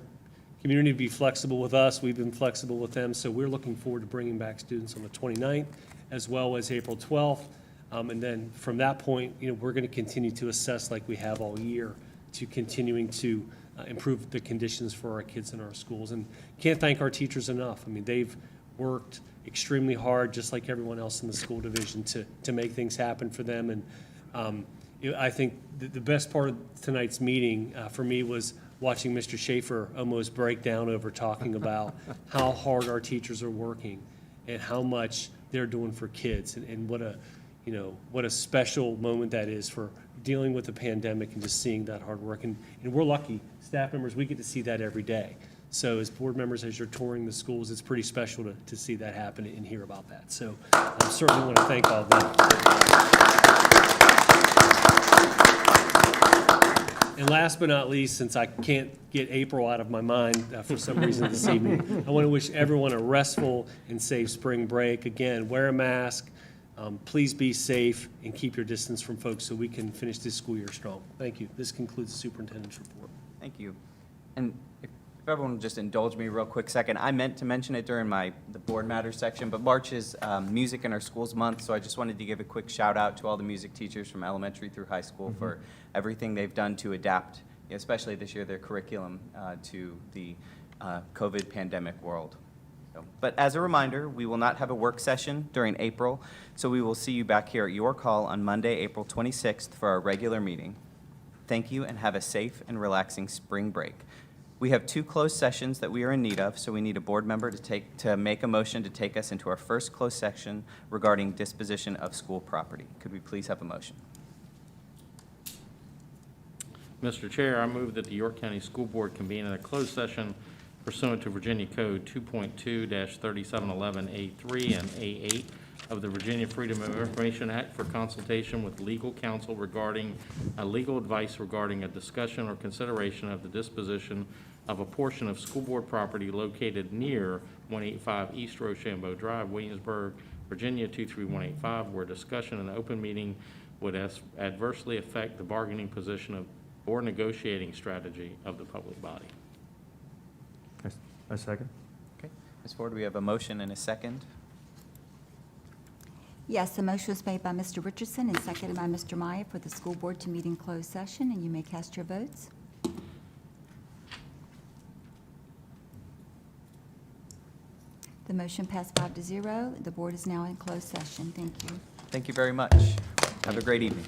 community to be flexible with us. We've been flexible with them. So we're looking forward to bringing back students on the 29th as well as April 12th. And then from that point, we're going to continue to assess like we have all year, to continuing to improve the conditions for our kids in our schools. And can't thank our teachers enough. I mean, they've worked extremely hard, just like everyone else in the school division, to make things happen for them. And I think the best part of tonight's meeting for me was watching Mr. Schaefer almost break down over talking about how hard our teachers are working and how much they're doing for kids, and what a special moment that is for dealing with the pandemic and just seeing that hard work. And we're lucky, staff members, we get to see that every day. So as board members, as you're touring the schools, it's pretty special to see that happen and hear about that. So I certainly want to thank all of them. And last but not least, since I can't get April out of my mind for some reason this evening, I want to wish everyone a restful and safe spring break. Again, wear a mask. Please be safe and keep your distance from folks so we can finish this school year strong. Thank you. This concludes the superintendent's report. Thank you. And if everyone will just indulge me real quick second, I meant to mention it during the board matters section, but March is Music in Our Schools Month, so I just wanted to give a quick shout out to all the music teachers from elementary through high school for everything they've done to adapt, especially this year, their curriculum to the COVID pandemic world. But as a reminder, we will not have a work session during April, so we will see you back here at your call on Monday, April 26th for our regular meeting. Thank you and have a safe and relaxing spring break. We have 2 closed sessions that we are in need of, so we need a board member to make a motion to take us into our first closed session regarding disposition of school property. Could we please have a motion? Mr. Chair, I move that the York County School Board convene in a closed session pursuant to Virginia Code 2.2-3711A3 and A8 of the Virginia Freedom of Information Act for consultation with legal counsel regarding legal advice regarding a discussion or consideration of the disposition of a portion of school board property located near 185 East Rochambeau Drive, Williamsburg, Virginia 23185, where discussion in an open meeting would adversely affect the bargaining position or negotiating strategy of the public body. A second. Okay. Ms. Ford, we have a motion and a second. Yes, the motion was made by Mr. Richardson and seconded by Mr. Maya for the school board to meet in closed session, and you may cast your votes. The motion passed 5-0. The board is now in closed session. Thank you. Thank you very much. Have a great evening.